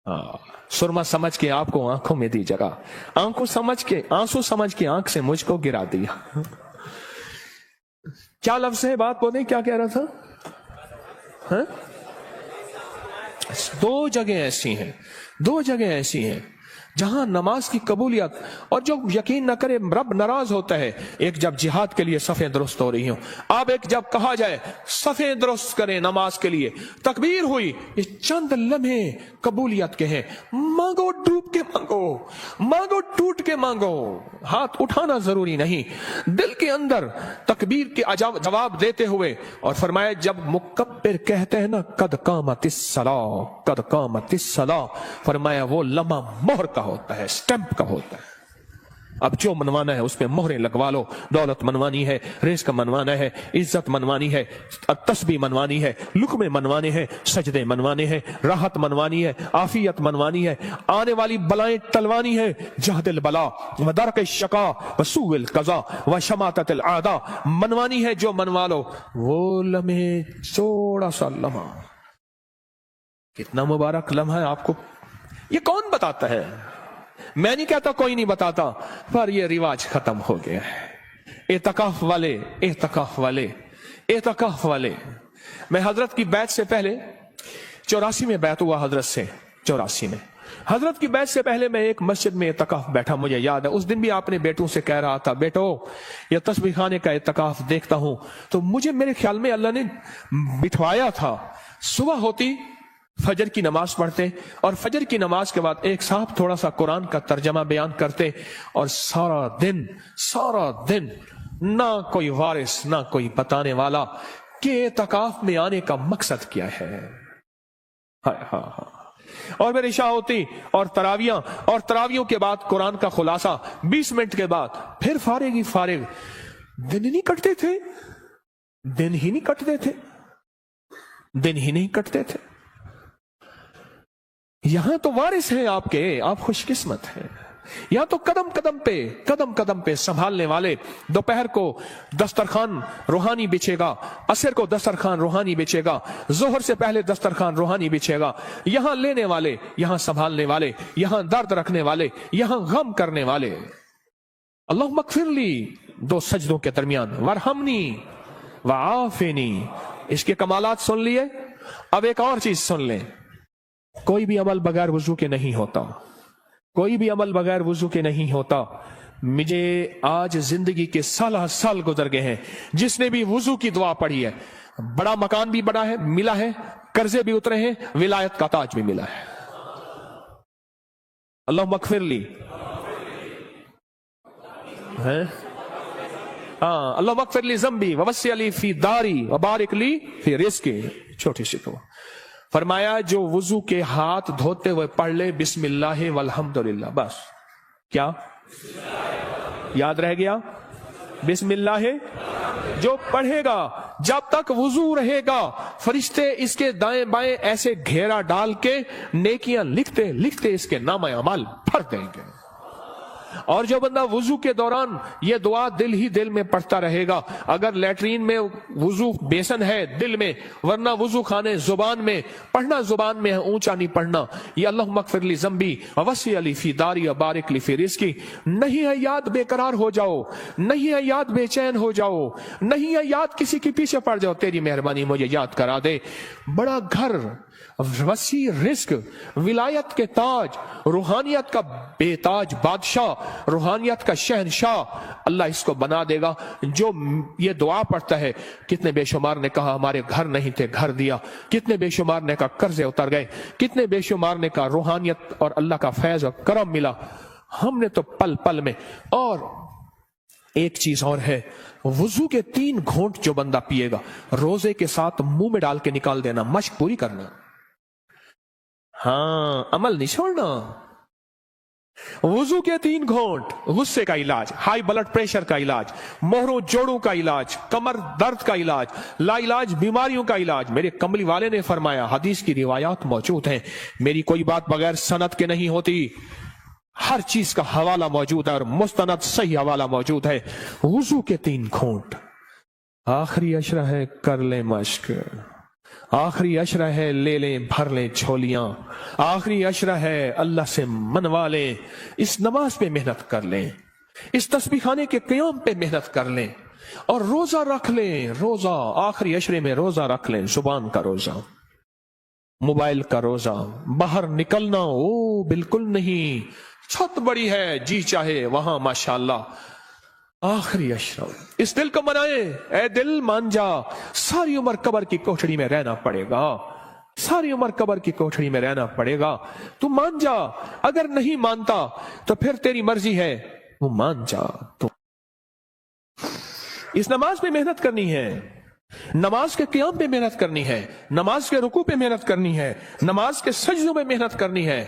[SPEAKER 1] हाँ, सुरमा समझ के आपको आंखों में दी जगह, आंखों समझ के, आंसू समझ के आंख से मुझको गिरा दिया। क्या लफ्ज है, बात बोले, क्या कह रहा था? हाँ? 2 जगह ऐसी हैं, 2 जगह ऐसी हैं जहां नमाज की कबूलियत, और जो यकीन न करे रब नाराज होता है। एक जब जिहाद के लिए सफ़ें दुरुस्त हो रही हो, अब एक जब कहा जाए सफ़ें दुरुस्त करें नमाज के लिए, तकबीर हुई, ये चंद लम्हे कबूलियत के हैं। मांगो, डूब के मांगो, मांगो टूट के मांगो, हाथ उठाना जरूरी नहीं, दिल के अंदर तकबीर के जवाब देते हुए। और फरमाया जब मुकब्बिर कहते हैं ना कद कामतिस सलाह, कद कामतिस सलाह, फरमाया वो लम्हा मोहर का होता है, स्टैंप का होता है। अब जो मनवाना है उसमें मोहरें लगवा लो। दौलत मनवानी है, रिज़्क मनवाना है, इज्जत मनवानी है, तस्बीह मनवानी है, लुक्मे मनवाने हैं, सजदे मनवाने हैं, राहत मनवानी है, आफियत मनवानी है, आने वाली बलाएं टलवानी है। जहदिल बला व दरक शका व सूइल कज़ा व शमाततिल आदा मनवानी है। जो मनवा लो वो लम्हे, थोड़ा सा लम्हा, कितना मुबारक लम्हा है। आपको ये कौन बताता है? मैं नहीं कहता कोई नहीं बताता, पर ये रिवाज खत्म हो गया है। एतकाफ वाले, एतकाफ वाले, एतकाफ वाले। मैं हजरत की बैत से पहले 84 में बैत हुआ हजरत से, 84 में हजरत की बैत से पहले मैं एक मस्जिद में इत्तिकाफ बैठा, मुझे याद है उस दिन भी आपने बेटों से कह रहा था, बेटो ये तस्बीह खाने का इत्तिकाफ देखता हूं तो मुझे मेरे ख्याल में अल्लाह ने बिठवाया था, सुबह होती फजर की नमाज पढ़ते और फजर की नमाज के बाद एक साहब थोड़ा सा कुरान का तर्जमा बयान करते और सारा दिन ना कोई वारिस ना कोई बताने वाला कि इत्तिकाफ में आने का मकसद क्या है। हाँ। और मेरी इशा होती और तरावियों के बाद कुरान का खुलासा, 20 मिनट के बाद फिर फारिग। दिन ही नहीं कटते थे। यहां तो वारिस हैं आपके, आप खुशकिस्मत हैं। यहां तो कदम कदम पे संभालने वाले, दोपहर को दस्तरखान रूहानी बिछेगा, असर को दस्तरखान रूहानी बिछेगा, जोहर से पहले दस्तरखान रूहानी बिछेगा। यहां लेने वाले, यहां संभालने वाले, यहां दर्द रखने वाले, यहां गम करने वाले। अल्लाहुम्मा मगफिरली, 2 सजदों के दरमियान, वरहमनी वआफिनी, इसके कमालात सुन लिए। अब एक और चीज सुन लें, कोई भी अमल बगैर वुजू के नहीं होता। मुझे आज जिंदगी के साल गुजर गए हैं, जिसने भी वुजू की दुआ पढ़ी है, बड़ा मकान भी बड़ा है मिला है, कर्जे भी उतरे हैं, विलायत का ताज भी मिला है। अल्लाहुम्मा मगफिरली, अल्लाहुम्मा मगफिरली ज़म्बी ववस्सी ली फी दारी व बारिक ली फी रिज़्क़ी। छोटी सी दुआ फरमाया, जो वुजू के हाथ धोते हुए पढ़ ले बिस्मिल्लाह वल्हम्दुलिल्लाह, बस क्या याद रह गया? बिस्मिल्लाह। जो पढ़ेगा जब तक वुजू रहेगा, फरिश्ते इसके दाएं बाएं ऐसे घेरा डाल के नेकियां लिखते लिखते इसके नामे अमाल भर देंगे। और जो बंदा वुजू के दौरान ये दुआ दिल ही दिल में पढ़ता रहेगा, अगर लैट्रीन में वुजू बेसन है दिल में, वरना वुजू खाने जुबान में, पढ़ना जुबान में है, ऊंचा नहीं पढ़ना। ये अल्लाहुम्मा मगफिरली ज़म्बी ववस्सी ली फी दारी व बारिक ली फी रिज़्क़ी। नहीं है याद बेकरार हो जाओ, नहीं है याद बेचैन हो जाओ, नहीं है याद किसी के पीछे पड़ जाओ, तेरी मेहरबानी मुझे याद करा दे। बड़ा घर, वसी रिस्क, विलायत के ताज, रूहानियत का बेताज बादशाह, रूहानियत का शहनशाह अल्लाह इसको बना देगा जो ये दुआ पढ़ता है। कितने बेशुमार ने कहा हमारे घर नहीं थे, घर दिया। कितने बेशुमार ने कहा कर्जे उतर गए। कितने बेशुमार ने कहा रूहानियत और अल्लाह का फैज और करम मिला। हमने तो पल पल में। और एक चीज और है, वुजू के 3 घूंट जो बंदा पिएगा, रोजे के साथ मुंह में डाल के निकाल देना, मश्क पूरी करना। हाँ, अमल नहीं छोड़ना। वुजू के 3 घूंट, गुस्से का इलाज, हाई ब्लड प्रेशर का इलाज, मोहरों जोड़ों का इलाज, कमर दर्द का इलाज, लाइलाज बीमारियों का इलाज। मेरे कमली वाले ने फरमाया, हदीस की रिवायात मौजूद हैं, मेरी कोई बात बगैर सनद के नहीं होती, हर चीज का हवाला मौजूद है और मुस्तनद सही हवाला मौजूद है। वुजू के 3 घूंट, आखिरी अशरा है कर ले मश्क, आखिरी अशरा है ले लें भर लें झोलियां, आखिरी अशरा है अल्लाह से मनवा लें। इस नमाज पे मेहनत कर लें, इस तस्बीह खाने के क़याम पे मेहनत कर लें और रोजा रख लें। रोजा आखिरी अशरे में रोजा रख लें, जुबान का रोजा, मोबाइल का रोजा। बाहर निकलना ओ बिल्कुल नहीं, छत बड़ी है जी चाहे वहां माशाअल्लाह। आखिरी अशरा, इस दिल को मनाए, ए दिल मान जा, सारी उम्र कब्र की कोठड़ी में रहना पड़ेगा, सारी उम्र कब्र की कोठड़ी में रहना पड़ेगा। तू मान जा, अगर नहीं मानता तो फिर तेरी मर्जी है, वो मान जा। तो इस नमाज पे मेहनत करनी है, नमाज के क़याम पे मेहनत करनी है, नमाज के रुकू पे मेहनत करनी है, नमाज के सजदों में मेहनत करनी है।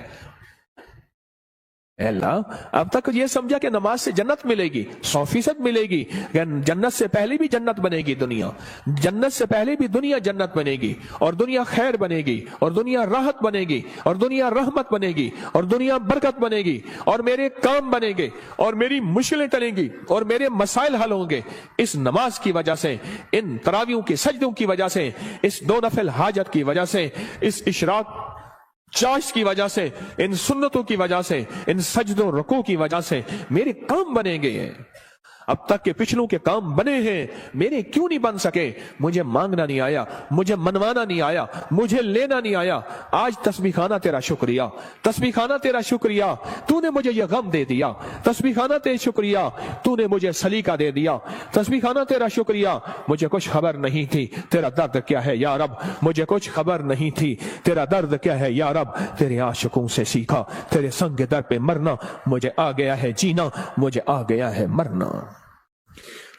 [SPEAKER 1] अल्लाह, अब तक ये समझा कि नमाज से जन्नत मिलेगी, 100% मिलेगी। जन्नत से पहले भी जन्नत बनेगी दुनिया, जन्नत से पहले भी दुनिया जन्नत बनेगी, और दुनिया खैर बनेगी, और दुनिया राहत बनेगी, और दुनिया रहमत बनेगी, और दुनिया बरकत बनेगी, और मेरे काम बनेंगे, और मेरी मुश्किलें टलेंगी, और मेरे मसाइल हल होंगे। इस नमाज की वजह से, इन तरावियों के सजदों की वजह से, इस 2 नफिल हाजत की वजह से, इस इशराक चाश की वजह से, इन सुन्नतों की वजह से, इन सजदों रुकू की वजह से मेरे काम बनेंगे। अब तक के पिछलों के काम बने हैं, मेरे क्यों नहीं बन सके? मुझे मांगना नहीं आया, मुझे मनवाना नहीं आया, मुझे लेना नहीं आया। आज तस्बीह खाना तेरा शुक्रिया, तस्बीह खाना तेरा शुक्रिया, तूने मुझे ये गम दे दिया। तस्बीह खाना तेरा शुक्रिया, तूने मुझे सलीका दे दिया। तस्बीह खाना तेरा शुक्रिया, मुझे कुछ खबर नहीं थी तेरा दर्द क्या है या रब, मुझे कुछ खबर नहीं थी तेरा दर्द क्या है या रब। तेरे आशिकों से सीखा तेरे संग दर पे मरना, मुझे आ गया है जीना, मुझे आ गया है मरना।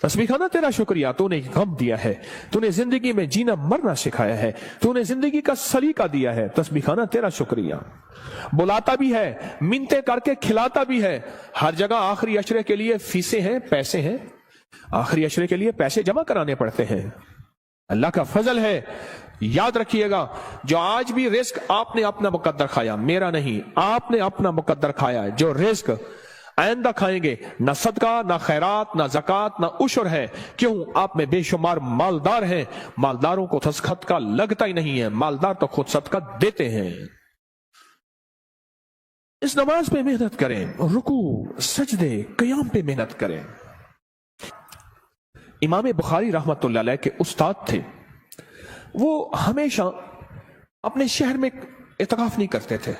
[SPEAKER 1] तस्बीह खाना तेरा शुक्रिया, तूने गम दिया है, तूने जिंदगी में जीना मरना सिखाया है, तूने जिंदगी का सलीका दिया है। तस्बीह खाना तेरा शुक्रिया। बुलाता भी है, मिन्नतें करके खिलाता भी है। हर जगह आखिरी अशरे के लिए फीसें हैं, पैसे हैं, आखिरी अशरे के लिए पैसे जमा कराने पड़ते हैं। अल्लाह का फजल है। याद रखिएगा, जो आज भी रिस्क आपने अपना मुकद्दर खाया, मेरा नहीं, आपने अपना मुकद्दर खाया, जो रिस्क आइंदा खाएंगे, ना सदका, ना खैरात, ना ज़कात, ना उशर है। क्यों? आप में बेशुमार मालदार हैं, मालदारों को सदका लगता ही नहीं है, मालदार तो खुद सदका देते हैं। इस नमाज पे मेहनत करें, रुकू सजदे क़याम पे मेहनत करें। इमाम बुखारी रहमतुल्लाह अलैह के उस्ताद थे, वो हमेशा अपने शहर में इतिकाफ नहीं करते थे।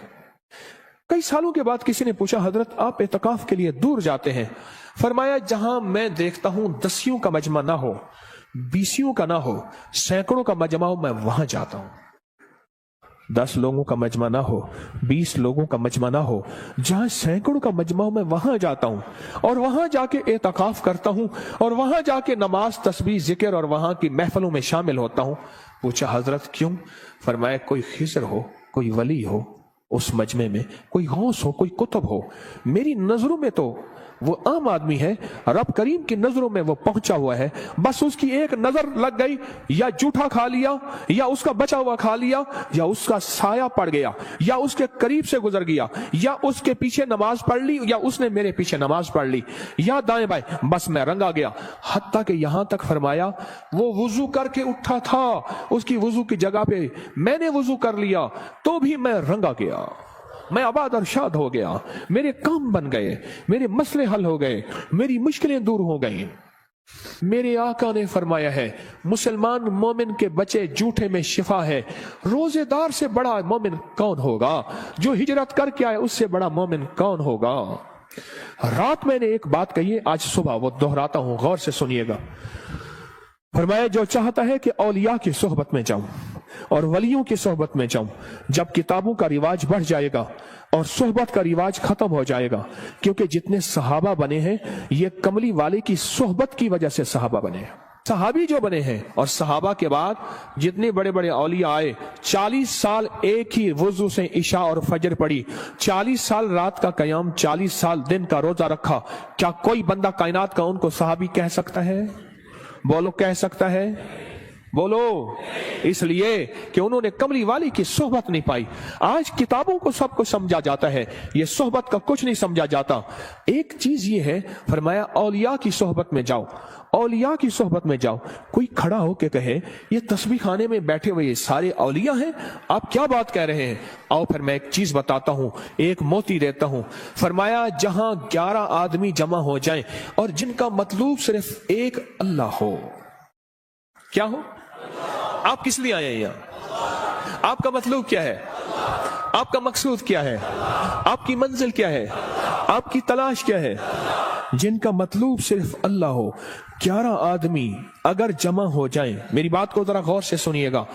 [SPEAKER 1] कई सालों के बाद किसी ने पूछा, हजरत आप इतिकाफ के लिए दूर जाते हैं? फरमाया, जहां मैं देखता हूं दसियों का मजमा ना हो, बीसियों का ना हो, सैकड़ों का मजमा हो, मैं वहां जाता हूं। 10 लोगों का मजमा ना हो, 20 लोगों का मजमा ना हो, जहां सैकड़ों का मजमा हो, मैं वहां जाता हूं और वहां जाके इतिकाफ करता हूं और वहां जाके नमाज, तस्बीह, जिक्र और वहां की महफिलों में शामिल होता हूं। पूछा, हजरत क्यों? फरमाया, कोई खिज़र हो, कोई वली हो उस मजमे में, कोई गौस हो, कोई कुतुब हो। मेरी नजरों में तो वो आम आदमी है, रब करीम की नजरों में वो पहुंचा हुआ है। बस उसकी एक नजर लग गई, या जूठा खा लिया, या उसका बचा हुआ खा लिया, या उसका साया पड़ गया, या उसके करीब से गुजर गया, या उसके पीछे नमाज पढ़ ली, या उसने मेरे पीछे नमाज पढ़ ली, या दाएं बाएं, बस मैं रंगा गया। हत्ता कि यहां तक फरमाया, वो वुजू करके उठा था, उसकी वुजू की जगह पे मैंने वुजू कर लिया, तो भी मैं रंगा गया, मैं आबाद और शाद हो गया, मेरे काम बन गए, मेरे मसले हल हो गए, मेरी मुश्किलें दूर हो गई। मेरे आका ने फरमाया है, मुसलमान मोमिन के बचे जूठे में शिफा है। रोजेदार से बड़ा मोमिन कौन होगा? जो हिजरत करके आए उससे बड़ा मोमिन कौन होगा? रात मैंने एक बात कही है, आज सुबह वो दोहराता हूं, गौर से सुनिएगा। फरमाया, जो चाहता है कि औलिया की सोहबत में जाऊं और वलियों की सोहबत में जाऊं, जब किताबों का रिवाज बढ़ जाएगा और सोहबत का रिवाज खत्म हो जाएगा, क्योंकि जितने सहाबा बने हैं ये कमली वाले की सोहबत की वजह से सहाबा बने हैं, सहाबी जो बने हैं। और सहाबा के बाद जितने बड़े बड़े औलिया आए, 40 साल एक ही वुजू से इशा और फजर पढ़ी, 40 साल रात का कयाम, 40 साल दिन का रोजा रखा। क्या कोई बंदा कायनात का उनको सहाबी कह सकता है? बोलो, कह सकता है? बोलो। इसलिए कि उन्होंने कमली वाली की सोहबत नहीं पाई। आज किताबों को सब कुछ समझा जाता है, ये सोहबत का कुछ नहीं समझा जाता। एक चीज ये है, फरमाया औलिया की सोहबत में जाओ, औलिया की सोहबत में जाओ। कोई खड़ा होके कहे ये तस्बीह खाने में बैठे हुए ये सारे औलिया हैं, आप क्या बात कह रहे हैं? आओ फिर मैं एक चीज बताता हूं, एक मोती देता हूं। फरमाया, जहां 11 आदमी जमा हो जाएं और जिनका मतलूब सिर्फ एक अल्लाह हो। क्या हो? आप किस लिए आए हैं यहां? आपका मतलब क्या है? आपका मकसूद क्या है? आपकी मंजिल क्या है? आपकी तलाश क्या है? जिनका मतलब सिर्फ अल्लाह हो, 11 आदमी अगर जमा हो जाएं, मेरी बात को जरा गौर से सुनिएगा,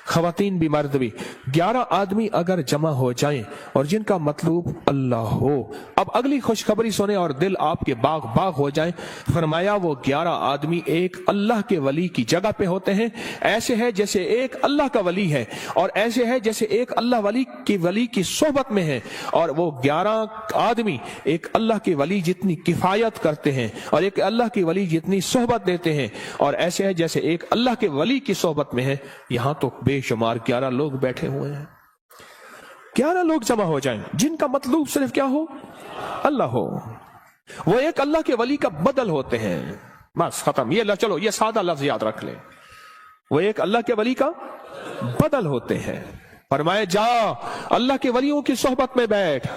[SPEAKER 1] खवातीन भी मर्द भी, 11 आदमी अगर जमा हो जाएं और जिनका मतलब अल्लाह हो। अब अगली खुशखबरी सुने और दिल आपके बाग बाग हो जाए। फरमाया, वो 11 आदमी एक अल्लाह के वली की जगह पे होते हैं। ऐसे है जैसे एक अल्लाह का वली है, और ऐसे है जैसे एक अल्लाह वली की सोहबत में है। और वो 11 आदमी एक अल्लाह के वली जितनी किफायत करते हैं और एक अल्लाह की वली जितनी सोहबत देते हैं, और ऐसे है जैसे एक अल्लाह के वली की सोहबत में है। यहां तो बेशुमार 11 लोग बैठे हुए हैं। 11 लोग जमा हो जाएं जिनका मतलब सिर्फ क्या हो? अल्लाह हो। वो एक अल्लाह के वली का बदल होते हैं। बस खत्म। ये चलो, ये सादा लफ्ज याद रख ले, वो एक अल्लाह के वली का बदल होते हैं। फरमाए, जा अल्लाह के वलियों की सोहबत में बैठ।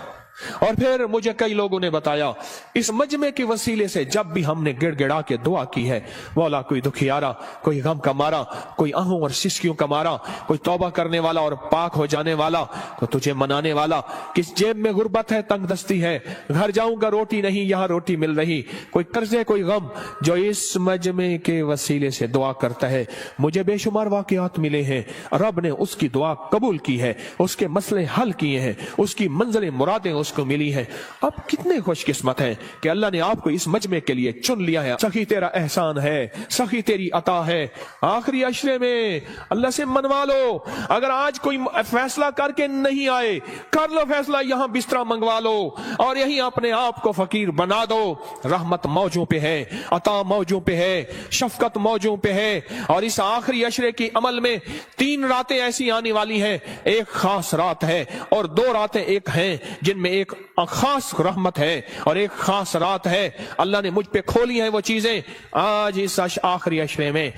[SPEAKER 1] और फिर मुझे कई लोगों ने बताया इस मजमे के वसीले से जब भी हमने गिड़गिड़ा के दुआ की है, मौला कोई दुखियारा, कोई गम का मारा, कोई आहों और सिसकियों का मारा, कोई तौबा करने वाला और पाक हो जाने वाला, कोई तुझे मनाने वाला, किस जेब में गुर्बत है, तंग दस्ती है, घर जाऊंगा रोटी नहीं यहाँ रोटी मिल रही, कोई कर्जे कोई गम, जो इस मजमे के वसीले से दुआ करता है, मुझे बेशुमार वाकयात मिले हैं, रब ने उसकी दुआ कबूल की है, उसके मसले हल किए हैं, उसकी मंजिलें मुरादें उसको मिली है। अब कितने खुशकिस्मत हैं कि अल्लाह ने आपको इस मजमे के लिए चुन लिया है। सखी तेरा एहसान है, सखी तेरी अता है। आखिरी अशरे में अल्लाह से मनवा लो। अगर आज कोई फैसला करके नहीं आए, कर लो फैसला, यहां बिस्तरा मंगवा लो और यहीं अपने आप को फकीर बना दो। रहमत मौजों पे है, अता मौजों पे है, शफकत मौजों पे है। और इस आखिरी अशरे की अमल में 3 रातें ऐसी आने वाली हैं, एक खास रात है और 2 रातें एक हैं जिनमें एक खास रहमत है और एक खास रात है। अल्लाह ने मुझ पे खोली है वो चीजें। आज इस आखिरी अशरे में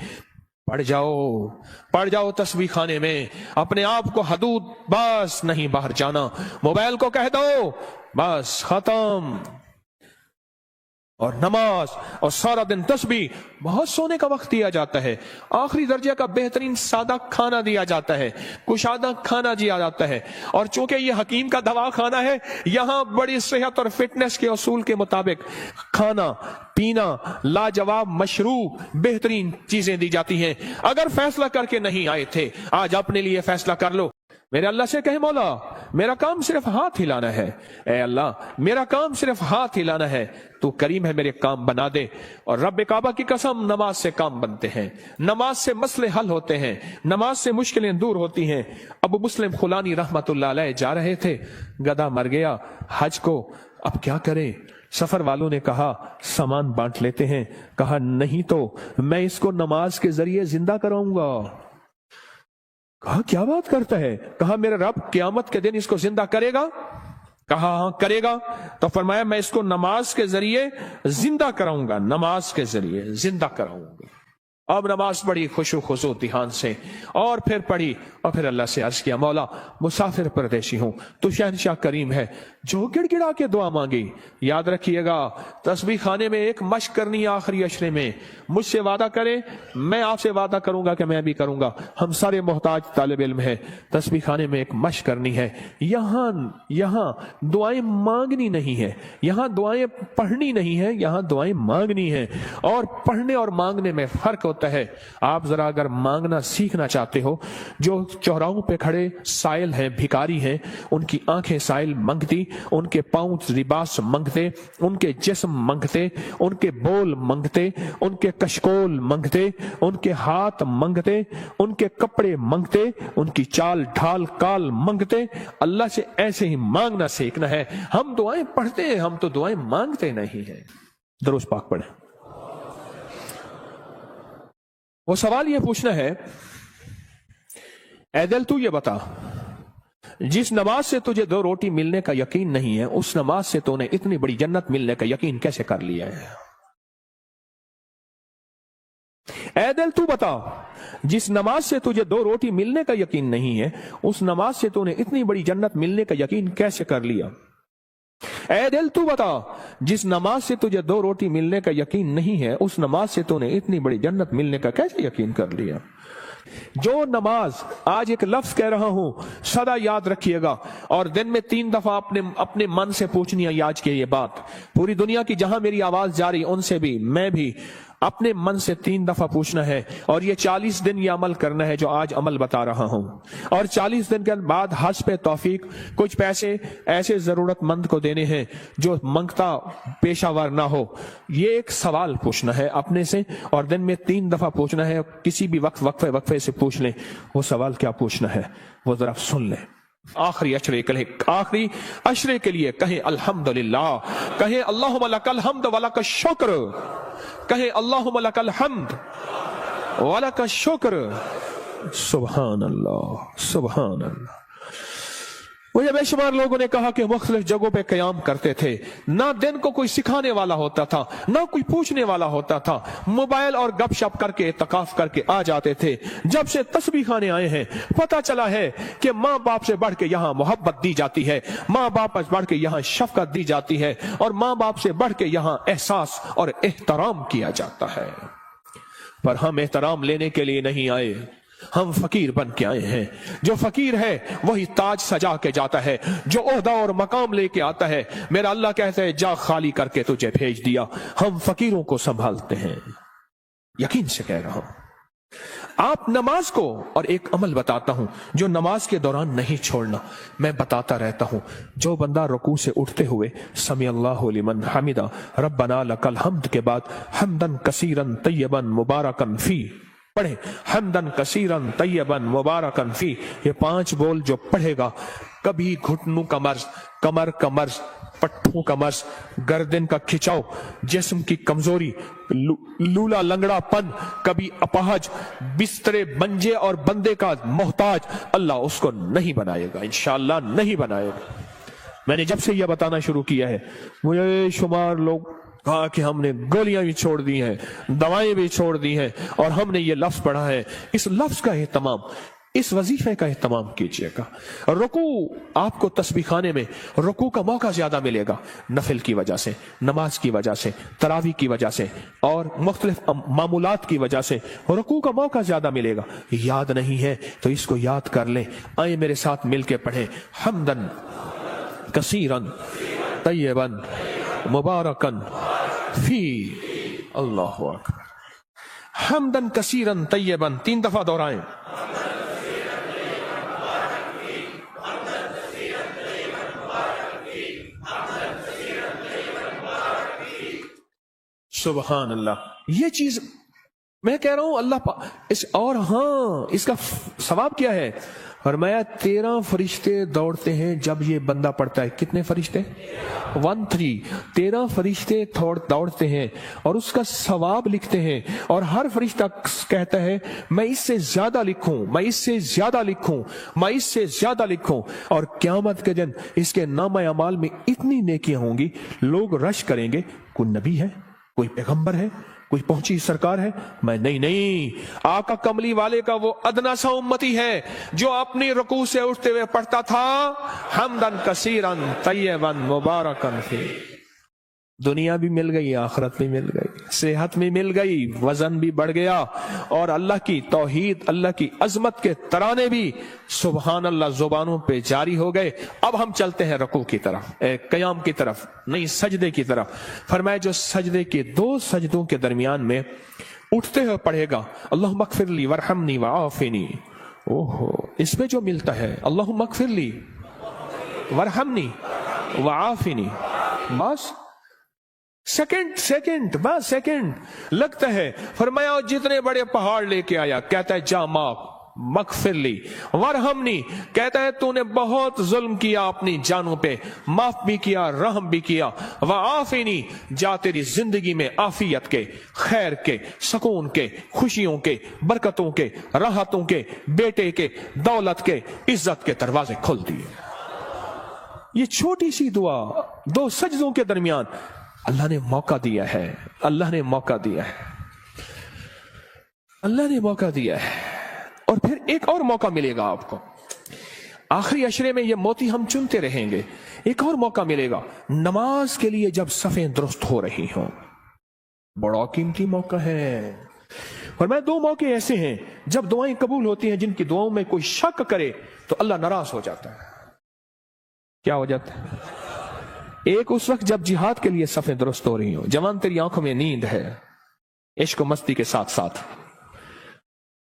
[SPEAKER 1] पढ़ जाओ तस्बीह खाने में, अपने आप को हदूद बस नहीं बाहर जाना, मोबाइल को कह दो बस खत्म, और नमाज और सारा दिन तस्बीह। बहुत सोने का वक्त दिया जाता है, आखिरी दर्जे का बेहतरीन सादा खाना दिया जाता है, कुशादा खाना दिया जाता है। और चूंकि ये हकीम का दवा खाना है, यहां बड़ी सेहत और फिटनेस के उसूल के मुताबिक खाना पीना लाजवाब मशरूब बेहतरीन चीजें दी जाती हैं। अगर फैसला करके नहीं आए थे, आज अपने लिए फैसला कर लो। मेरे अल्लाह से कहे मौला मेरा काम सिर्फ हाथ हिलाना है, ए अल्लाह मेरा काम सिर्फ हाथ हिलाना है, तू करीम है मेरे काम बना दे। और रब काबा की कसम, नमाज से काम बनते हैं, नमाज से मसले हल होते हैं, नमाज से मुश्किलें दूर होती हैं। अबू मुस्लिम खुलानी रहमतुल्लाह अलैह जा रहे थे, गधा मर गया हज को, अब क्या करें? सफर वालों ने कहा सामान बांट लेते हैं। कहा नहीं तो मैं इसको नमाज के जरिए जिंदा कराऊंगा। कहा क्या बात करता है? कहा मेरा रब क़यामत के दिन इसको जिंदा करेगा। कहा हाँ करेगा। तो फरमाया मैं इसको नमाज के जरिए जिंदा कराऊंगा, नमाज के जरिए जिंदा कराऊंगा। अब नमाज पढ़ी खुशू खुशू ध्यान से, और फिर पढ़ी और फिर अल्लाह से अर्ज किया मौला मुसाफिर परदेशी हूं, तू शहनशाह करीम है। जो गिड़गिड़ा के दुआ मांगी, याद रखिएगा तस्बीह खाने में एक मश्क करनी है आखिरी अशरे में। मुझसे वादा करे, मैं आपसे वादा करूंगा कि मैं भी करूंगा। हम सारे मोहताज तालिब इल्म है, तस्बीह खाने में एक मश्क करनी है। यहां दुआएं मांगनी नहीं है, यहां दुआएं पढ़नी नहीं है, यहां दुआएं मांगनी है। और पढ़ने और मांगने में फर्क होता है। आप जरा अगर मांगना सीखना चाहते हो, जो चौराहों पे खड़े साइल हैं, भिखारी हैं, उनकी आंखें साइल मंगती, उनके पांव लिबास मंगते, उनके जिस्म मंगते, उनके बोल मंगते, उनके कशकोल मंगते, उनके हाथ मंगते, उनके कपड़े मंगते, उनकी चाल ढाल काल मंगते। अल्लाह से ऐसे ही मांगना सीखना है। हम दुआएं पढ़ते हैं, हम तो दुआएं मांगते नहीं हैं। दरूद पाक पढ़े। वो सवाल ये पूछना है, ऐ दिल तू ये बता, जिस नमाज से तुझे 2 रोटी मिलने का यकीन नहीं है, उस नमाज से तूने इतनी बड़ी जन्नत मिलने का यकीन कैसे कर लिया है? ऐ दिल तू बता, जिस नमाज से तुझे 2 रोटी मिलने का यकीन नहीं है, उस नमाज से तूने इतनी बड़ी जन्नत मिलने का यकीन कैसे कर लिया? ऐ दिल तू बता, जिस नमाज से तुझे 2 रोटी मिलने का यकीन नहीं है, उस नमाज से तूने इतनी बड़ी जन्नत मिलने का कैसे यकीन कर लिया? जो नमाज, आज एक लफ्ज कह रहा हूं, सदा याद रखिएगा, और दिन में 3 दफा अपने मन से पूछनी है आज की ये बात। पूरी दुनिया की जहां मेरी आवाज जा रही, उनसे भी, मैं भी अपने मन से 3 दफा पूछना है। और ये 40 दिन ये अमल करना है जो आज अमल बता रहा हूं। और 40 दिन के बाद हज पे तौफीक, कुछ पैसे ऐसे जरूरतमंद को देने हैं जो मंगता पेशावर ना हो। ये एक सवाल पूछना है अपने से, और दिन में 3 दफा पूछना है। किसी भी वक्त वक्फे से पूछ लें। वो सवाल क्या पूछना है वो जरा सुन लें। आखिरी अशरे के लिए कहें अल्हम्दुलिल्लाह, कहें अल्लाहुम्मा लकल हम्द व लकश शुक्र, कहें अल्लाहुम्मा लकल हम्द व लकश शुक्र। सुभान अल्लाह, सुभान अल्लाह। मुझे बेशुमार लोगों ने कहा कि मुख्तलिफ जगहों पे क़याम करते थे, ना दिन को कोई सिखाने वाला होता था, ना कोई पूछने वाला होता था, मोबाइल और गपशप करके इत्तकाफ करके आ जाते थे। जब से तस्बीह खाने आए हैं पता चला है कि माँ बाप से बढ़ के यहाँ मोहब्बत दी जाती है, माँ बाप से बढ़ के यहाँ शफकत दी जाती है, और माँ बाप से बढ़ के यहाँ एहसास और एहतराम किया जाता है। पर हम एहतराम लेने के लिए नहीं आए, हम फकीर बन के आए हैं। जो फकीर है वही ताज सजा के जाता है, जो ओहदा और मकाम लेके आता है। मेरा अल्लाह कहता है जा खाली करके तुझे भेज दिया। हम फकीरों को संभालते हैं, यकीन से कह रहा हूं। आप नमाज को, और एक अमल बताता हूं जो नमाज के दौरान नहीं छोड़ना, मैं बताता रहता हूं। जो बंदा रुकू से उठते हुए समी अल्लाहु लिमन हमिदा रब्बना लकल हम्द के बाद हमदन कसीरन तय्यबन मुबारकन फी पढ़े, हमदन कसीरन तय्यबन मुबारकन फी, ये 5 बोल जो पढ़ेगा, कभी घुटनों का मर्ज, कमर का मर्ज, पट्टों का मर्ज, गर्दन का खिंचाव, जिस्म की कमजोरी, लूला लंगड़ापन, कभी अपाहज, बिस्तरे मंजे और बंदे का मोहताज, अल्लाह उसको नहीं बनाएगा, इंशाअल्लाह नहीं बनाएगा। मैंने जब से यह बताना शुरू किया है, मुझे शुमार लोग कहा कि हमने गोलियां भी छोड़ दी हैं, दवाएं भी छोड़ दी हैं, और हमने ये लफ्ज पढ़ा है। इस लफ्ज का एहतमाम, इस वजीफे का एहतमाम कीजिएगा। रुकू, आपको तस्बीह खाने में रुकू का मौका ज्यादा मिलेगा, नफिल की वजह से, नमाज की वजह से, तरावी की वजह से और मुख्तलिफ मामूलात की वजह से रुकू का मौका ज्यादा मिलेगा। याद नहीं है तो इसको याद कर लें। आए मेरे साथ मिलके पढ़ें, हमदन कसीरन तय्यबन मुबारकन फी, अल्लाहु अकबर, हमदन कसीरन तय्यबन, 3 दफा दोहराएं। सुबहान अल्लाह। ये चीज मैं कह रहा हूं अल्लाह इस, और हाँ, इसका सवाब क्या है? फरमाया 13 फरिश्ते दौड़ते हैं जब ये बंदा पढ़ता है। कितने फरिश्ते? 13 फरिश्ते दौड़ते हैं और उसका सवाब लिखते हैं, और हर फरिश्ता कहता है मैं इससे ज्यादा लिखूं, मैं इससे ज्यादा लिखूं, मैं इससे ज्यादा लिखूं। और क़यामत के दिन इसके नामा अमाल में इतनी नेकियां होंगी, लोग रश करेंगे, कोई नबी है, कोई पैगंबर है, कोई पहुंची सरकार है? मैं नहीं, आका कमली वाले का वो अदना सा उम्मती है जो अपनी रुकू से उठते हुए पढ़ता था हमदन कसीरन तय्यबन मुबारकन फी। दुनिया भी मिल गई, आखिरत भी मिल गई, सेहत भी मिल गई, वजन भी बढ़ गया, और अल्लाह की तौहीद, अल्लाह की अजमत के तराने भी सुबहान अल्लाह जुबानों पे जारी हो गए। अब हम चलते हैं रुकू की तरफ, क़याम की तरफ, नहीं सजदे की तरफ। फरमाया जो सजदे के 2 सजदों के दरमियान में उठते हुए पढ़ेगा अल्लाहुम्मा अग़फ़िरली वरहमनी वआफ़िनी, ओहो, इसमें जो मिलता है अल्लाहुम्मा अग़फ़िरली वरहमनी वआफ़िनी, बस सेकंड लगता है। फरमाया जितने बड़े पहाड़ लेके आया, कहता है जा माफ, मगफिरली वरहमनी, कहता है तूने बहुत जुल्म किया अपनी जानों पे, माफ भी किया, रहम भी किया। वआफ़िनी, जा तेरी जिंदगी में आफियत के, खैर के, सुकून के, खुशियों के, बरकतों के, राहतों के, बेटे के, दौलत के, इज्जत के दरवाजे खोल दिए। ये छोटी सी दुआ 2 सजदों के दरमियान अल्लाह ने मौका दिया है, अल्लाह ने मौका दिया है, अल्लाह ने मौका दिया है। और फिर एक और मौका मिलेगा आपको, आखिरी अशरे में ये मोती हम चुनते रहेंगे। एक और मौका मिलेगा नमाज के लिए जब सफ़ें दुरुस्त हो रही हों, बड़ा कीमती मौका है। और मैं 2 मौके ऐसे हैं जब दुआएं कबूल होती हैं, जिनकी दुआओं में कोई शक करे तो अल्लाह नाराज हो जाता है। क्या हो जाता है? एक उस वक्त जब जिहाद के लिए सफ़ें दुरुस्त हो रही हो, जवान तेरी आंखों में नींद है, इश्क मस्ती के साथ साथ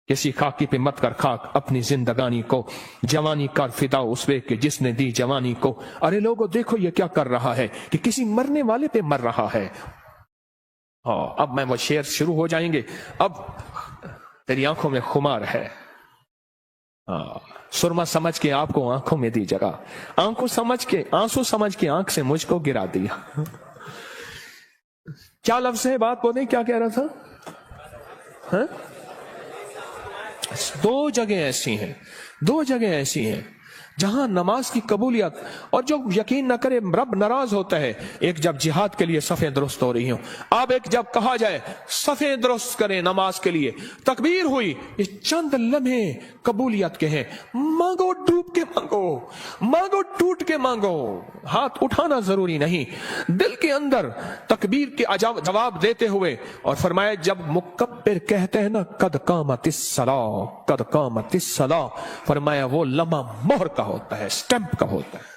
[SPEAKER 1] किसी खाकी पे मत कर खाक अपनी जिंदगानी को, जवानी कर फिदा उस वे के जिसने दी जवानी को। अरे लोगों देखो ये क्या कर रहा है कि किसी मरने वाले पे मर रहा है। हाँ, अब मैं वो शेर शुरू हो जाएंगे। अब तेरी आंखों में खुमार है, हाँ, सुरमा समझ के आपको आंखों में दी जगह, आंखों समझ के, आंसू समझ के आंख से मुझको गिरा दिया। क्या लफ्ज है, बात बोले, क्या कह रहा था? हाँ? 2 जगह ऐसी हैं جہاں نماز کی قبولیت، اور جو یقین نہ کرے رب ناراض ہوتا ہے، ایک جب جہاد کے لیے صفیں درست ہو رہی ہوں، اب ایک جب کہا جائے صفیں درست کریں نماز کے لیے، تکبیر ہوئی، یہ چند لمحے قبولیت کے ہیں، مانگو ڈوب کے مانگو، مانگو ٹوٹ کے مانگو، ہاتھ اٹھانا ضروری نہیں، دل کے اندر تکبیر کے جواب دیتے ہوئے، اور فرمایا جب مکبر کہتے ہیں نا قد قامت الصلاۃ، قد قامت الصلاۃ، فرمایا وہ لمحہ مہر کا ہوتا ہے، سٹیمپ کا ہوتا ہے۔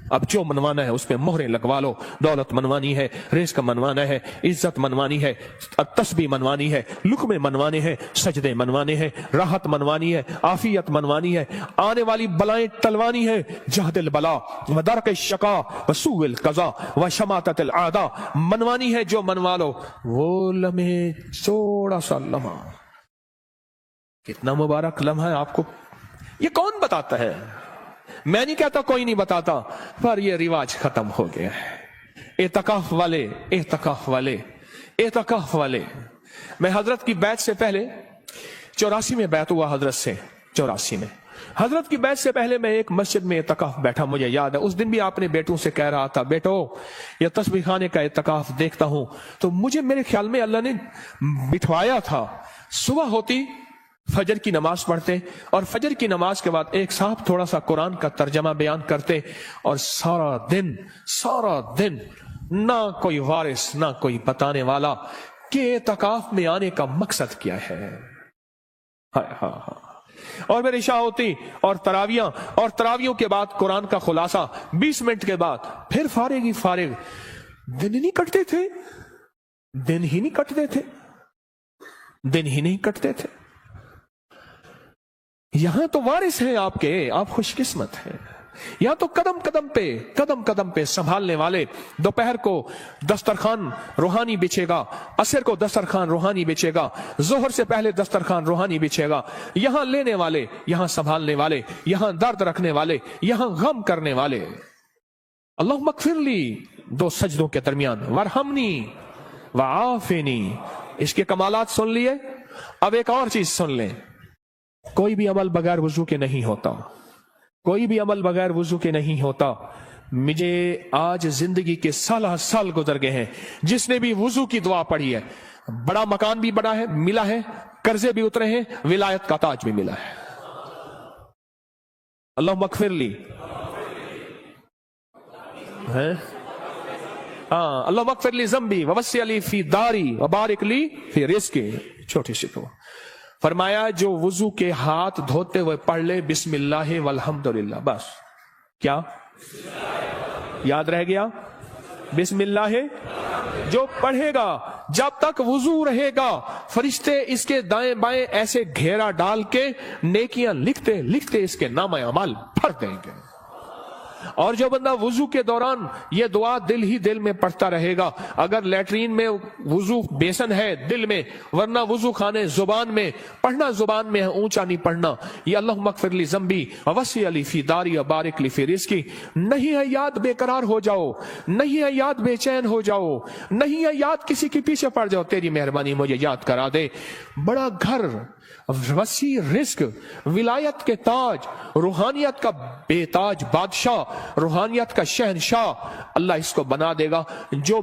[SPEAKER 1] اب جو منوانا ہے اس پہ مہریں لگوا لو، دولت منوانی ہے، رزق منوانا ہے، عزت منوانی ہے، تسبیح منوانی ہے، لقمے منوانے ہیں، سجدے منوانے ہیں، راحت منوانی ہے، عافیت منوانی ہے، آنے والی بلائیں ٹلوانی ہے، جہد البلا ودرک الشقا وسوء القضاء وشماتت الاعداء منوانی ہے، جو منوا لو۔ وہ لمحے، تھوڑا سا لمحہ، کتنا مبارک لمحہ ہے، آپ کو یہ کون بتاتا ہے؟ میں نہیں کہتا کوئی نہیں بتاتا، پر یہ رواج ختم ہو گیا ہے۔ اعتکاف والے، اعتکاف والے، اعتکاف والے، میں حضرت کی بیعت سے پہلے 84 میں بیعت ہوا حضرت سے، 84 میں حضرت کی بیعت سے پہلے میں ایک مسجد میں اعتکاف بیٹھا، مجھے یاد ہے اس دن بھی آپ نے بیٹوں سے کہہ رہا تھا بیٹو یہ تسبیح خانے کا اعتکاف دیکھتا ہوں، تو مجھے میرے خیال میں اللہ نے بٹھوایا تھا، صبح ہوتی فجر کی نماز پڑھتے، اور فجر کی نماز کے بعد ایک صاحب تھوڑا سا قرآن کا ترجمہ بیان کرتے، اور سارا دن نہ کوئی وارث نہ کوئی بتانے والا کہ اعتکاف میں آنے کا مقصد کیا ہے۔ اور میری عشاء ہوتی اور تراویاں، اور تراویوں کے بعد قرآن کا خلاصہ، 20 منٹ کے بعد پھر فارغ ہی فارغ، دن ہی نہیں کٹتے تھے، دن ہی نہیں کٹتے تھے، دن ہی نہیں کٹتے تھے۔ یہاں تو وارث ہیں آپ کے، آپ خوش قسمت ہیں، یہاں تو قدم قدم پہ سنبھالنے والے، دوپہر کو دسترخوان روحانی بچھے گا، عصر کو دسترخوان روحانی بچھے گا، ظہر سے پہلے دسترخوان روحانی بچھے گا، یہاں لینے والے، یہاں سنبھالنے والے، یہاں درد رکھنے والے، یہاں غم کرنے والے۔ اللہم اغفر لی 2 سجدوں کے درمیان، ورحمنی وعافنی، اس کے کمالات سن لیے۔ اب ایک اور چیز سن لیں، کوئی بھی عمل بغیر وضو کے نہیں ہوتا، کوئی بھی عمل بغیر وضو کے نہیں ہوتا۔ مجھے آج زندگی کے سال گزر گئے ہیں، جس نے بھی وضو کی دعا پڑھی ہے، بڑا مکان بھی بڑا ہے ملا ہے، قرضے بھی اترے ہیں، ولایت کا تاج بھی ملا ہے۔ اللہم اغفر لی، اللہم اغفر لی ذنبی ووسع لی فی داری وبارک لی فی رزقی، چھوٹی سی دعا۔ فرمایا جو وضو کے ہاتھ دھوتے ہوئے پڑھ لے بسم اللہ والحمدللہ، بس کیا یاد رہ گیا؟ بسم اللہ، جو پڑھے گا جب تک وضو رہے گا، فرشتے اس کے دائیں بائیں ایسے گھیرا ڈال کے نیکیاں لکھتے لکھتے اس کے نامہ اعمال بھر دیں گے۔ اور جو بندہ وضو کے دوران یہ دعا دل ہی دل میں پڑھتا رہے گا، اگر لیٹرین میں وضو بیسن ہے دل میں، ورنہ وضو خانے زبان میں، پڑھنا زبان میں ہے، اونچا نہیں پڑھنا، یہ اللہم اغفر لی ذنبی ووسع لی فی داری وبارک لی فی رزقی۔ نہیں ہے یاد بے قرار ہو جاؤ، نہیں ہے یاد بے چین ہو جاؤ، نہیں ہے یاد کسی کے پیچھے پڑ جاؤ، تیری مہربانی مجھے یاد کرا دے۔ بڑا گھر، وسیع رزق، ولایت کے تاج، روحانیت کا بے تاج بادشاہ، روحانیت کا شہنشاہ، اللہ اس کو بنا دے گا جو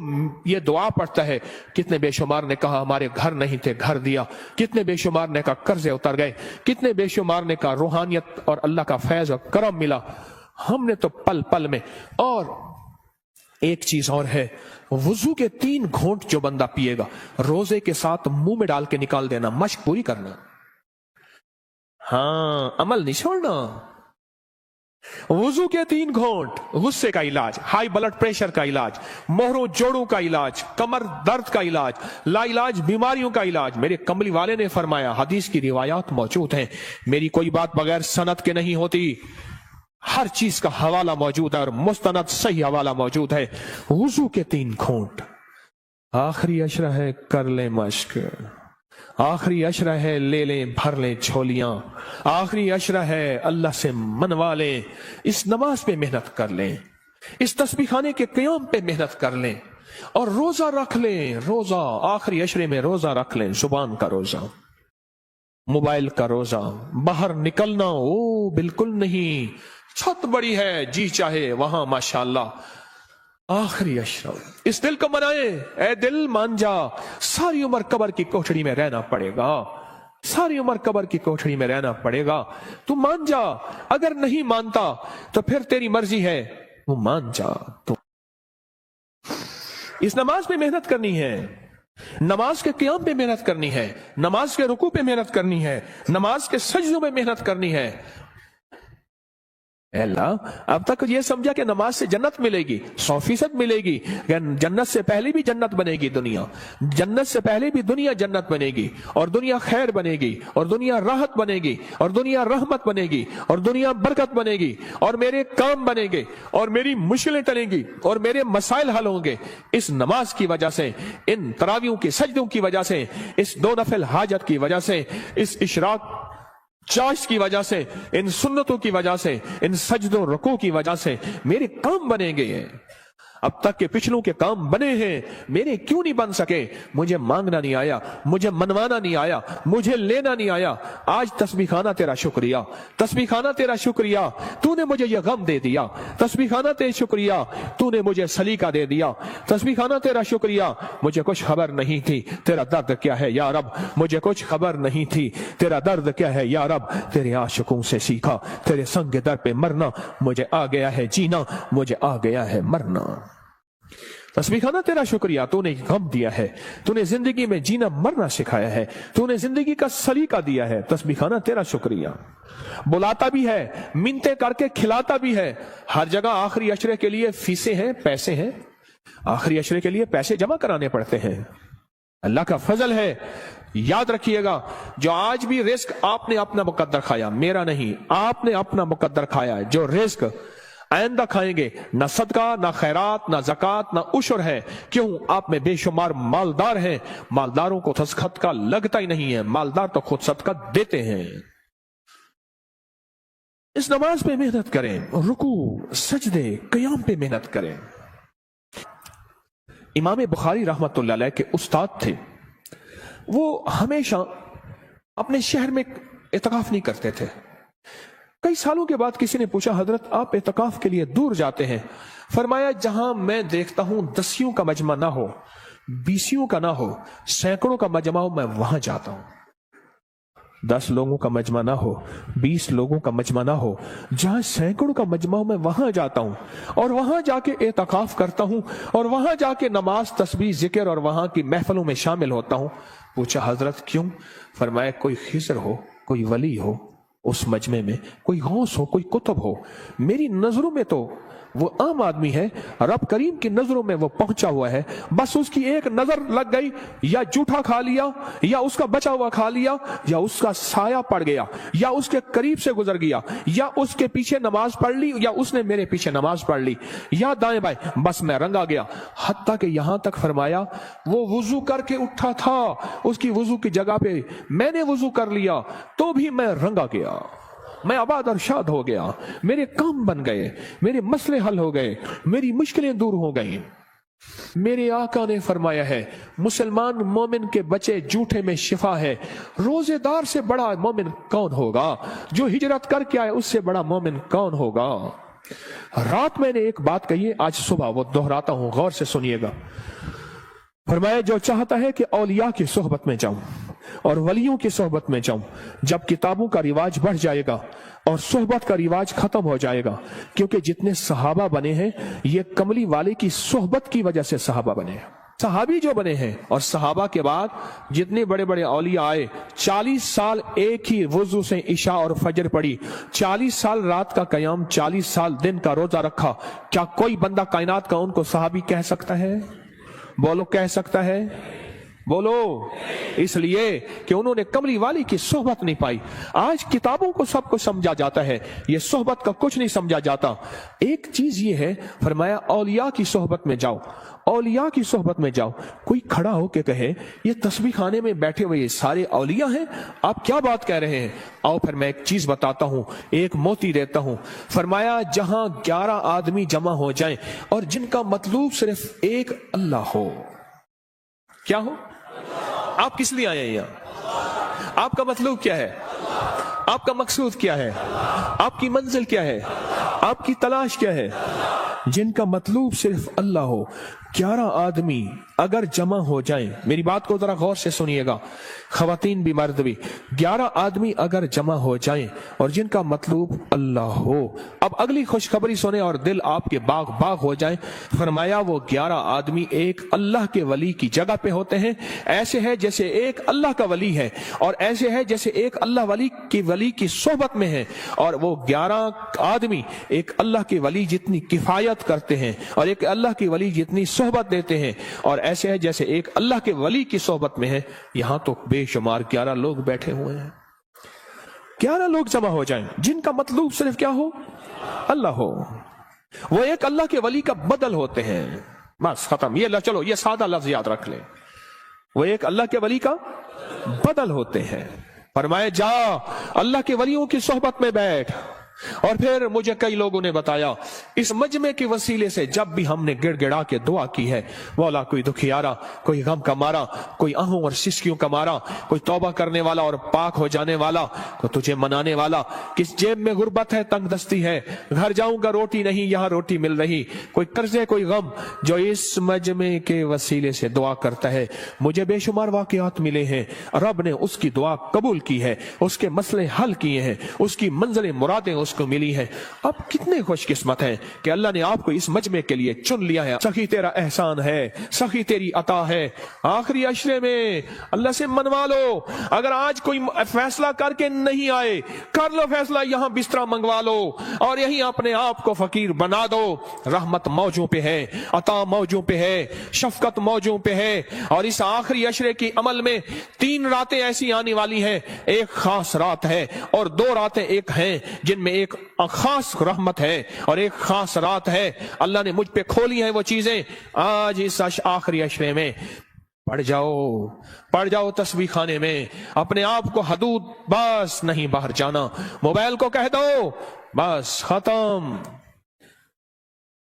[SPEAKER 1] یہ دعا پڑھتا ہے۔ کتنے بے شمار نے کہا ہمارے گھر نہیں تھے گھر دیا، کتنے بے شمار نے کہا قرضے اتر گئے، کتنے بے شمار نے کہا روحانیت اور اللہ کا فیض اور کرم ملا۔ ہم نے تو پل پل میں۔ اور ایک چیز اور ہے، وضو کے 3 گھونٹ جو بندہ پیے گا روزے کے ساتھ منہ میں ڈال کے نکال دینا، مشق پوری کرنا، ہاں عمل نہیں چھوڑنا۔ وضو کے 3 گھونٹ، غصے کا علاج، ہائی بلڈ پریشر کا علاج، مہروں جوڑوں کا علاج، کمر درد کا علاج، لا علاج بیماریوں کا علاج۔ میرے کملی والے نے فرمایا، حدیث کی روایات موجود ہیں، میری کوئی بات بغیر سند کے نہیں ہوتی، ہر چیز کا حوالہ موجود ہے اور مستند صحیح حوالہ موجود ہے۔ وضو کے 3 گھونٹ، آخری عشرہ ہے کر لیں مشق، آخری عشرہ ہے لے لیں بھر لیں جھولیاں، آخری عشرہ ہے اللہ سے منوا لیں، اس نماز پہ محنت کر لیں، اس تسبیح خانے کے قیام پہ محنت کر لیں، اور روزہ رکھ لیں، روزہ آخری عشرے میں روزہ رکھ لیں، زبان کا روزہ، موبائل کا روزہ، باہر نکلنا بالکل نہیں، छत बड़ी है, जी चाहे वहां माशाअल्लाह आखिरी अशरफ। इस दिल को मनाए, ए दिल मान जा, सारी उम्र कब्र की कोठड़ी में रहना पड़ेगा, सारी उम्र कब्र की कोठड़ी में रहना पड़ेगा। तू मान जा, अगर नहीं मानता तो फिर तेरी मर्जी है, वो मान जा। तो इस नमाज पे मेहनत करनी है, नमाज के क़ियाम पे मेहनत करनी है, नमाज के रुकू पे मेहनत करनी है, नमाज के सजदों पे मेहनत करनी है। अल्लाह, अब तक ये समझा कि नमाज से जन्नत मिलेगी, 100% मिलेगी। जन्नत से पहले भी जन्नत बनेगी दुनिया, जन्नत से पहले भी दुनिया जन्नत बनेगी, और दुनिया खैर बनेगी, और दुनिया राहत बनेगी, और दुनिया रहमत बनेगी, और दुनिया बरकत बनेगी, और मेरे काम बनेंगे, और मेरी मुश्किलें टलेंगी, और मेरे मसाइल हल होंगे इस नमाज की वजह से, इन तरावियों के सजदों की वजह से, इस 2 नफिल हाजत की वजह से, इस इशराक चाश की वजह से, इन सुन्नतों की वजह से, इन सजदों रुकू की वजह से मेरे काम बनेंगे। अब तक के पिछलों के काम बने हैं, मेरे क्यों नहीं बन सके? मुझे मांगना नहीं आया, मुझे मनवाना नहीं आया, मुझे लेना नहीं आया। आज तस्बीह खाना तेरा शुक्रिया, तस्बीह खाना तेरा शुक्रिया, तूने मुझे यह गम दे दिया, तस्बीह खाना तेरा शुक्रिया, तूने मुझे सलीका दे दिया, तस्बीह खाना तेरा शुक्रिया, मुझे कुछ खबर नहीं थी तेरा दर्द क्या है या रब, मुझे कुछ खबर नहीं थी तेरा दर्द क्या है या रब, तेरे आशिकों से सीखा तेरे संग दर पे मरना, मुझे आ गया है जीना, मुझे आ गया है मरना। तस्बीह खाना तेरा शुक्रिया, तूने गम दिया है, तूने जिंदगी में जीना मरना सिखाया है, तूने जिंदगी का सलीका दिया है। तस्बीह खाना तेरा शुक्रिया। बुलाता भी है, मिन्नतें करके खिलाता भी है। हर जगह आखिरी अशरे के लिए फीसें हैं, पैसे हैं, आखिरी अशरे के लिए पैसे जमा कराने पड़ते हैं। अल्लाह का फजल है। याद रखिएगा, जो आज भी रिस्क आपने अपना मुकद्दर खाया, मेरा नहीं, आपने अपना मुकद्दर खाया, जो रिस्क आइंदा खाएंगे, ना सदका, ना खैरात, ना ज़कात, ना उशर है। क्यों? आप में बेशुमार मालदार हैं, मालदारों को सदका लगता ही नहीं है, मालदार तो खुद सदका देते हैं। इस नमाज पे मेहनत करें, रुकू सजदे क़याम पे मेहनत करें। इमाम बुखारी रहमतुल्लाह अलैह के उस्ताद थे, वो हमेशा अपने शहर में इत्काफ नहीं करते थे। कई सालों के बाद किसी ने पूछा, हजरत आप इत्काफ के लिए दूर जाते हैं? फरमाया, जहां मैं देखता हूं 10 का मजमा ना हो, 20 का ना हो, सैकड़ों का मजमा हो, मैं वहां जाता हूं। 10 लोगों का मजमा ना हो, 20 लोगों का मजमा ना हो, जहां सैकड़ों का मजमा हो, मैं वहां जाता हूं, और वहां जाके इत्काफ करता हूं, और वहां जाके नमाज, तस्बीह, जिक्र और वहां की महफिलों में शामिल होता हूं। पूछा, हजरत क्यों? फरमाया, कोई खिज़र हो, कोई वली हो उस मजमे में, कोई गौस हो, कोई कुतुब हो, मेरी नजरों में तो वो आम आदमी है, रब करीम की नजरों में वो पहुंचा हुआ है। बस उसकी एक नजर लग गई, या जूठा खा लिया, या उसका बचा हुआ खा लिया, या उसका साया पड़ गया, या उसके करीब से गुजर गया, या उसके पीछे नमाज पढ़ ली, या उसने मेरे पीछे नमाज पढ़ ली, या दाएं बाएं, बस मैं रंगा गया। हत्ता कि यहां तक फरमाया, वो वुजू करके उठा था, उसकी वुजू की जगह पे मैंने वुजू कर लिया, तो भी मैं रंगा गया, मैं आबाद और शाद हो गया, मेरे काम बन गए, मेरे मसले हल हो गए, मेरी मुश्किलें दूर हो गई। मेरे आका ने फरमाया है, मुसलमान मोमिन के बचे जूठे में शिफा है। रोजेदार से बड़ा मोमिन कौन होगा? जो हिजरत करके आए उससे बड़ा मोमिन कौन होगा? रात मैंने एक बात कही है, आज सुबह वो दोहराता हूं, गौर से सुनिएगा। फरमाया, जो चाहता है कि औलिया की सोहबत में जाऊं और वलियों की सोहबत में जाऊं, जब किताबों का रिवाज बढ़ जाएगा और सोहबत का रिवाज खत्म हो जाएगा, क्योंकि जितने सहाबा बने हैं ये कमली वाले की सोहबत की वजह से सहाबा बने हैं, सहाबी जो बने हैं। और सहाबा के बाद जितने बड़े बड़े औलिया आए, 40 साल एक ही वुजू से इशा और फजर पढ़ी, 40 साल रात का कयाम, 40 साल दिन का रोजा रखा। क्या कोई बंदा कायनात का उनको सहाबी कह सकता है? बोलो, कह सकता है? बोलो। इसलिए कि उन्होंने कमली वाली की सोहबत नहीं पाई। आज किताबों को सब कुछ समझा जाता है, ये सोहबत का कुछ नहीं समझा जाता। एक चीज ये है, फरमाया औलिया की सोहबत में जाओ, औलिया की सोहबत में जाओ। कोई खड़ा होके कहे ये तस्बीह खाने में बैठे हुए ये सारे औलिया हैं, आप क्या बात कह रहे हैं? आओ फिर मैं एक चीज बताता हूं, एक मोती देता हूं। फरमाया, जहां 11 आदमी जमा हो जाएं और जिनका मतलूब सिर्फ एक अल्लाह हो। क्या हो? आप किस लिए आए हैं यहां? आपका मतलब क्या है? आपका मकसूद क्या है? आपकी मंजिल क्या है? آپ کی تلاش کیا ہے؟ جن کا مطلوب صرف اللہ ہو. 11 آدمی اگر جمع ہو جائیں، میری بات کو ذرا غور سے سنیے گا، خواتین بھی مرد بھی، 11 آدمی اگر جمع ہو جائیں اور جن کا مطلوب اللہ ہو. اب اگلی خوشخبری سنیں اور دل آپ کے باغ باغ ہو جائیں. فرمایا وہ 11 آدمی ایک اللہ کے ولی کی جگہ پہ ہوتے ہیں. ایسے ہے جیسے ایک اللہ کا ولی ہے، اور ایسے ہے جیسے ایک اللہ ولی کی صحبت میں ہے. اور وہ 11 آدمی ایک اللہ کے ولی جتنی کفایت کرتے ہیں اور ایک اللہ کے ولی جتنی صحبت دیتے ہیں، اور ایسے ہے جیسے ایک اللہ کے ولی کی صحبت میں ہے. یہاں تو بے شمار 11 لوگ بیٹھے ہوئے ہیں. 11 لوگ جمع ہو جائیں جن کا مطلوب صرف کیا ہو؟ اللہ ہو. وہ ایک اللہ کے ولی کا بدل ہوتے ہیں. بس ختم. چلو یہ سادہ لفظ یاد رکھ لیں. وہ ایک اللہ کے ولی کا بدل ہوتے ہیں. فرمائے جا اللہ کے ولیوں کی صحبت میں بیٹھ. اور پھر مجھے کئی لوگوں نے بتایا اس مجمع کے وسیلے سے جب بھی ہم نے گڑ گڑا کے دعا کی ہے، مولا کوئی دکھیارا، کوئی غم کا مارا، کوئی آہوں اور سسکیوں کا مارا، کوئی توبہ کرنے والا اور پاک ہو جانے والا، کوئی تجھے منانے والا، کس جیب میں غربت ہے، تنگ دستی ہے، گھر جاؤں گا روٹی نہیں، یہاں روٹی مل رہی، کوئی قرضے کوئی غم، جو اس مجمع کے وسیلے سے دعا کرتا ہے. مجھے بے شمار واقعات ملے ہیں، رب نے اس کی دعا قبول کی ہے، اس کے مسئلے حل کیے ہیں، اس کی منزلیں مرادیں اس کو ملی ہے. اب کتنے خوش قسمت ہیں کہ اللہ نے آپ کو اس مجمع کے لیے چن لیا ہے. سخی تیرا احسان ہے، سخی تیری عطا ہے. آخری عشرے میں اللہ سے منوا لو. اگر آج کوئی فیصلہ کر کے نہیں آئے، کر لو فیصلہ، یہاں بستر منگوا لو اور یہی اپنے آپ کو فقیر بنا دو. رحمت موجوں پہ ہے، عطا موجوں پہ ہے، شفقت موجوں پہ ہے. اور اس آخری عشرے کی عمل میں 3 راتیں ایسی آنے والی ہیں. ایک خاص رات ہے اور 2 راتیں ایک ہیں جن میں ایک خاص رحمت ہے اور ایک خاص رات ہے. اللہ نے مجھ پہ کھولی ہیں وہ چیزیں. آج اس آخری عشرے میں پڑھ جاؤ تسبیح خانے میں. اپنے آپ کو حدود بس نہیں باہر جانا. موبائل کو کہہ دو بس ختم.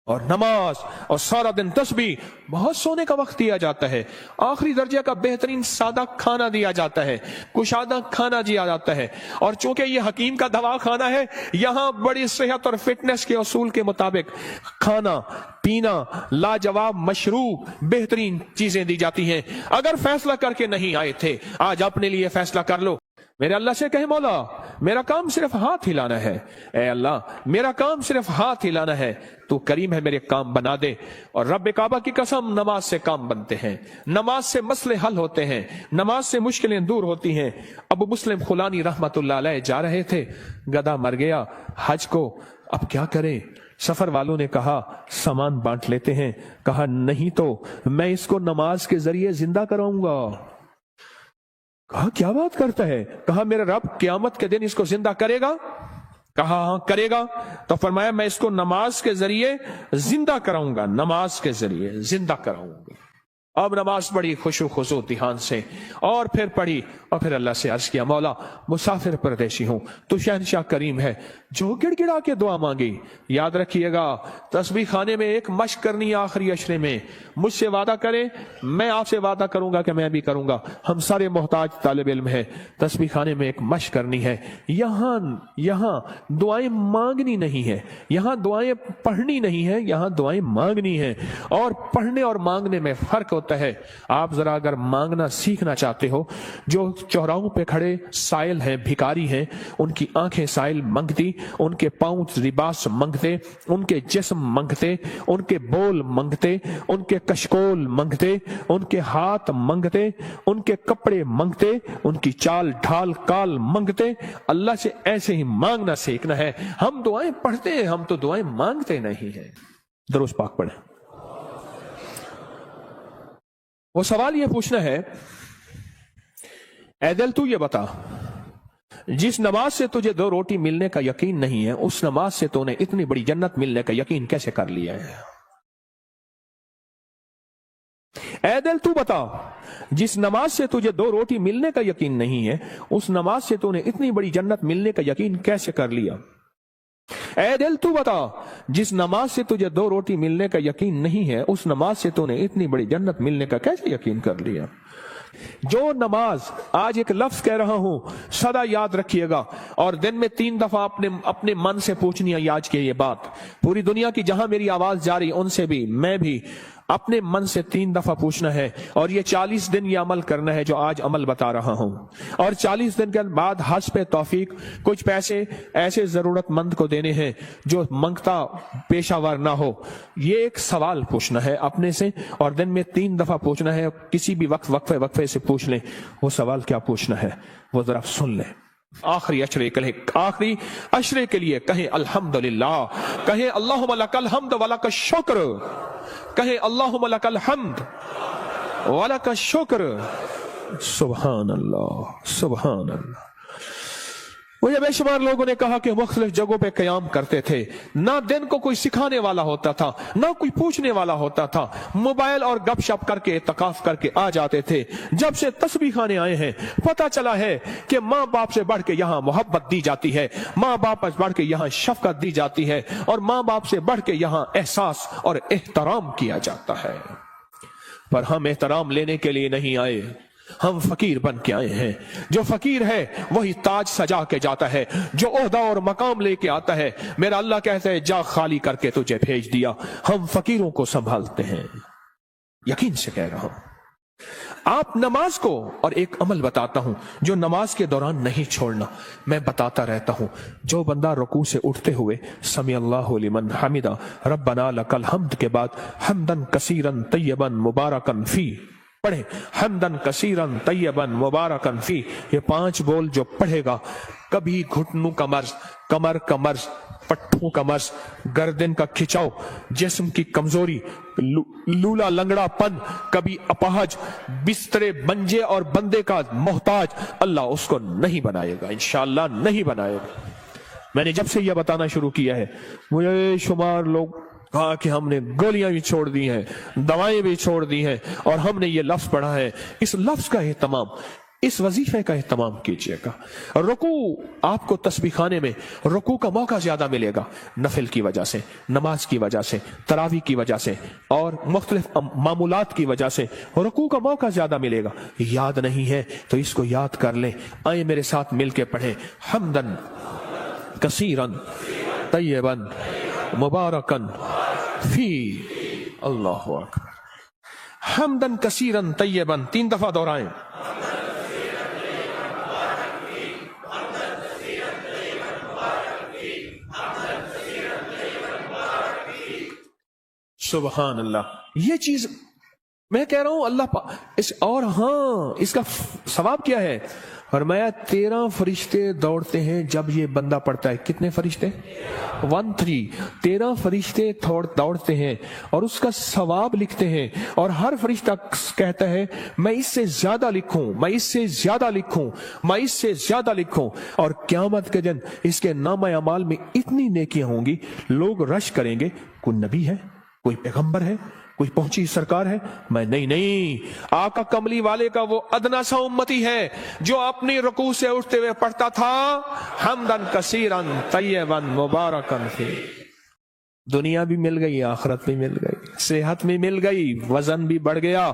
[SPEAKER 1] اور نماز اور سارا دن تسبیح. بہت سونے کا وقت دیا جاتا ہے، آخری درجے کا بہترین سادہ کھانا دیا جاتا ہے، کشادہ کھانا دیا جاتا ہے. اور چونکہ یہ حکیم کا دوا خانہ ہے، یہاں بڑی صحت اور فٹنس کے اصول کے مطابق کھانا پینا لاجواب مشروب بہترین چیزیں دی جاتی ہیں. اگر فیصلہ کر کے نہیں آئے تھے، آج اپنے لیے فیصلہ کر لو. میرے اللہ سے کہے مولا میرا کام صرف ہاتھ ہلانا ہے. اے اللہ میرا کام صرف ہاتھ ہلانا ہے، تو کریم ہے، میرے کام بنا دے. اور رب کعبہ کی قسم نماز سے کام بنتے ہیں، نماز سے مسئلے حل ہوتے ہیں، نماز سے مشکلیں دور ہوتی ہیں. ابو مسلم خولانی رحمت اللہ علیہ جا رہے تھے، گدھا مر گیا حج کو. اب کیا کریں؟ سفر والوں نے کہا سامان بانٹ لیتے ہیں. کہا نہیں تو میں اس کو نماز کے ذریعے زندہ کراؤں گا. کہا کیا بات کرتا ہے؟ کہا میرا رب قیامت کے دن اس کو زندہ کرے گا. کہا ہاں کرے گا. تو فرمایا میں اس کو نماز کے ذریعے زندہ کراؤں گا، نماز کے ذریعے زندہ کراؤں گا. اب نماز پڑھی خشوع خضوع دھیان سے، اور پھر پڑھی اور پھر اللہ سے عرض کیا مولا مسافر پردیسی ہوں، تو شہنشاہ کریم ہے. جو گڑ گڑا کے دعا مانگی. یاد رکھیے گا تسبیح خانے میں ایک مشق کرنی ہے آخری عشرے میں. مجھ سے وعدہ کریں، میں آپ سے وعدہ کروں گا کہ میں بھی کروں گا. ہم سارے محتاج طالب علم ہیں. تسبیح خانے میں ایک مشق کرنی ہے. یہاں دعائیں مانگنی نہیں ہے، یہاں دعائیں پڑھنی نہیں ہے، یہاں دعائیں مانگنی ہے. اور پڑھنے اور مانگنے میں فرق ہوتا ہے. آپ ذرا اگر مانگنا سیکھنا چاہتے ہو، جو چوراہوں پہ کھڑے سائل ہیں، بھکاری ہیں، ان کی آنکھیں سائل منگتی، ان کے پاؤں لباس منگتے، ان کے جسم منگتے، ان کے بول منگتے، ان کے کشکول منگتے، ان کے ہاتھ منگتے، ان کے کپڑے منگتے، ان کی چال ڈھال کال منگتے. اللہ سے ایسے ہی مانگنا سیکھنا ہے. ہم دعائیں پڑھتے ہیں، ہم تو دعائیں مانگتے نہیں ہیں. درود پاک پڑھیں. وہ سوال یہ پوچھنا ہے، اے دل تو یہ بتا، جس نماز سے تجھے 2 روٹی ملنے کا یقین نہیں ہے، اس نماز سے تو نے اتنی بڑی جنت ملنے کا یقین کیسے کر لیا ہے؟ اے دل تو بتا، جس نماز سے تجھے 2 روٹی ملنے کا یقین نہیں ہے، اس نماز سے تو نے اتنی بڑی جنت ملنے کا یقین کیسے کر لیا؟ اے دل تو بتا، جس نماز سے تجھے 2 روٹی ملنے کا یقین نہیں ہے، اس نماز سے تو نے اتنی بڑی جنت ملنے کا کیسے یقین کر لیا؟ जो नमाज, आज एक लफ्ज कह रहा हूं, सदा याद रखिएगा, और दिन में 3 दफा अपने मन से पूछनी है आज की ये बात। पूरी दुनिया की जहां मेरी आवाज जा रही उनसे भी, मैं भी अपने मन से 3 दफा पूछना है, और ये 40 दिन ये अमल करना है जो आज अमल बता रहा हूं। और 40 दिन के बाद हज पे तौफीक कुछ पैसे ऐसे जरूरतमंद को देने हैं जो मंगता पेशावर ना हो। ये एक सवाल पूछना है अपने से, और दिन में 3 दफा पूछना है। किसी भी वक्त वक्फे से पूछ लें। वो सवाल क्या पूछना है वो जरा सुन लें। आखिरी अशरे के लिए कहें अल्हम्दुलिल्लाह, कहें अल्लाहुम्मा लकल हम्द व लकश शुक्र, कहें अल्लाहुम्मा लकल हम्द व लकश शुक्र। सुभान अल्लाह, सुभान अल्लाह। मुझे बेशुमार लोगों ने कहा कि मुख्तलिफ जगहों पे कयाम करते थे, ना दिन को कोई सिखाने वाला होता था, ना कोई पूछने वाला होता था, मोबाइल और गपशप करके इत्तकाफ करके आ जाते थे। जब से तस्बीह खाने आए हैं पता चला है कि माँ बाप से बढ़ के यहाँ मोहब्बत दी जाती है, माँ बाप से बढ़ के यहाँ शफकत दी जाती है, और माँ बाप से बढ़ के यहाँ एहसास और एहतराम किया जाता है। पर हम एहतराम लेने के लिए नहीं आए, हम फकीर बन के आए हैं। जो फकीर है वही ताज सजा के जाता है, जो ओहदा और मकाम लेके आता है। मेरा अल्लाह कहता है जा खाली करके तुझे भेज दिया। हम फकीरों को संभालते हैं, यकीन से कह रहा हूं। आप नमाज को, और एक अमल बताता हूं जो नमाज के दौरान नहीं छोड़ना, मैं बताता रहता हूं। जो बंदा रुकू से उठते हुए समी अल्लाहु लिमन हमिदा रब्बना लकल हम्द के बाद हम्दन कसीरन तय्यबन मुबारकन फी पढ़े, हम्दन कसीरन तय्यबन मुबारकन फी। ये 5 बोल जो पढ़ेगा, कभी घुटनों का मर्ज, कमर का मर्ज, पट्टों का मर्ज, गर्दन का खिंचाव, जिस्म की कमजोरी, लूला लंगड़ापन, कभी अपाहज, बिस्तरे मंजे और बंदे का मोहताज, अल्लाह उसको नहीं बनाएगा, इंशाअल्लाह नहीं बनाएगा। मैंने जब से यह बताना शुरू किया है, मुझे शुमार लोग कहा कि हमने गोलियां भी छोड़ दी हैं, दवाएं भी छोड़ दी हैं, और हमने ये लफ्ज पढ़ा है। इस लफ्ज का एहतमाम, इस वजीफे का एहतमाम कीजिएगा। रुकू, आपको तस्बीह खाने में रुकू का मौका ज्यादा मिलेगा, नफिल की वजह से, नमाज की वजह से, तरावी की वजह से, और मुख्तलिफ मामूलात की वजह से रुकू का मौका ज्यादा मिलेगा। याद नहीं है तो इसको याद कर लें। आए मेरे साथ मिलके पढ़े, हम्दन कसीरन तय्यबन मुबारकन फी। अल्लाहु अकबर। हम्दन कसीरन तय्यबन 3 दफा दोहराएं। सुभान अल्लाह। ये चीज मैं कह रहा हूं अल्लाह इस, और हाँ, इसका सवाब क्या है? फरमाया 13 फरिश्ते दौड़ते हैं जब ये बंदा पढ़ता है। कितने फरिश्ते? 13 फरिश्ते दौड़ते हैं और उसका सवाब लिखते हैं, और हर फरिश्ता कहता है मैं इससे ज्यादा लिखूं, मैं इससे ज्यादा लिखूं, मैं इससे ज्यादा लिखूं। और क़यामत के दिन इसके नामा अमाल में इतनी नेकियां होंगी, लोग रश करेंगे, कोई नबी है, कोई पैगंबर है, कोई पहुंची सरकार है? मैं नहीं, आका कमली वाले का वो अदना सा उम्मती है जो अपनी रुकू से उठते हुए पढ़ता था हम्दन कसीरन तय्यबन मुबारकन फी। दुनिया भी मिल गई, आखिरत भी मिल गई, सेहत भी मिल गई, वजन भी बढ़ गया,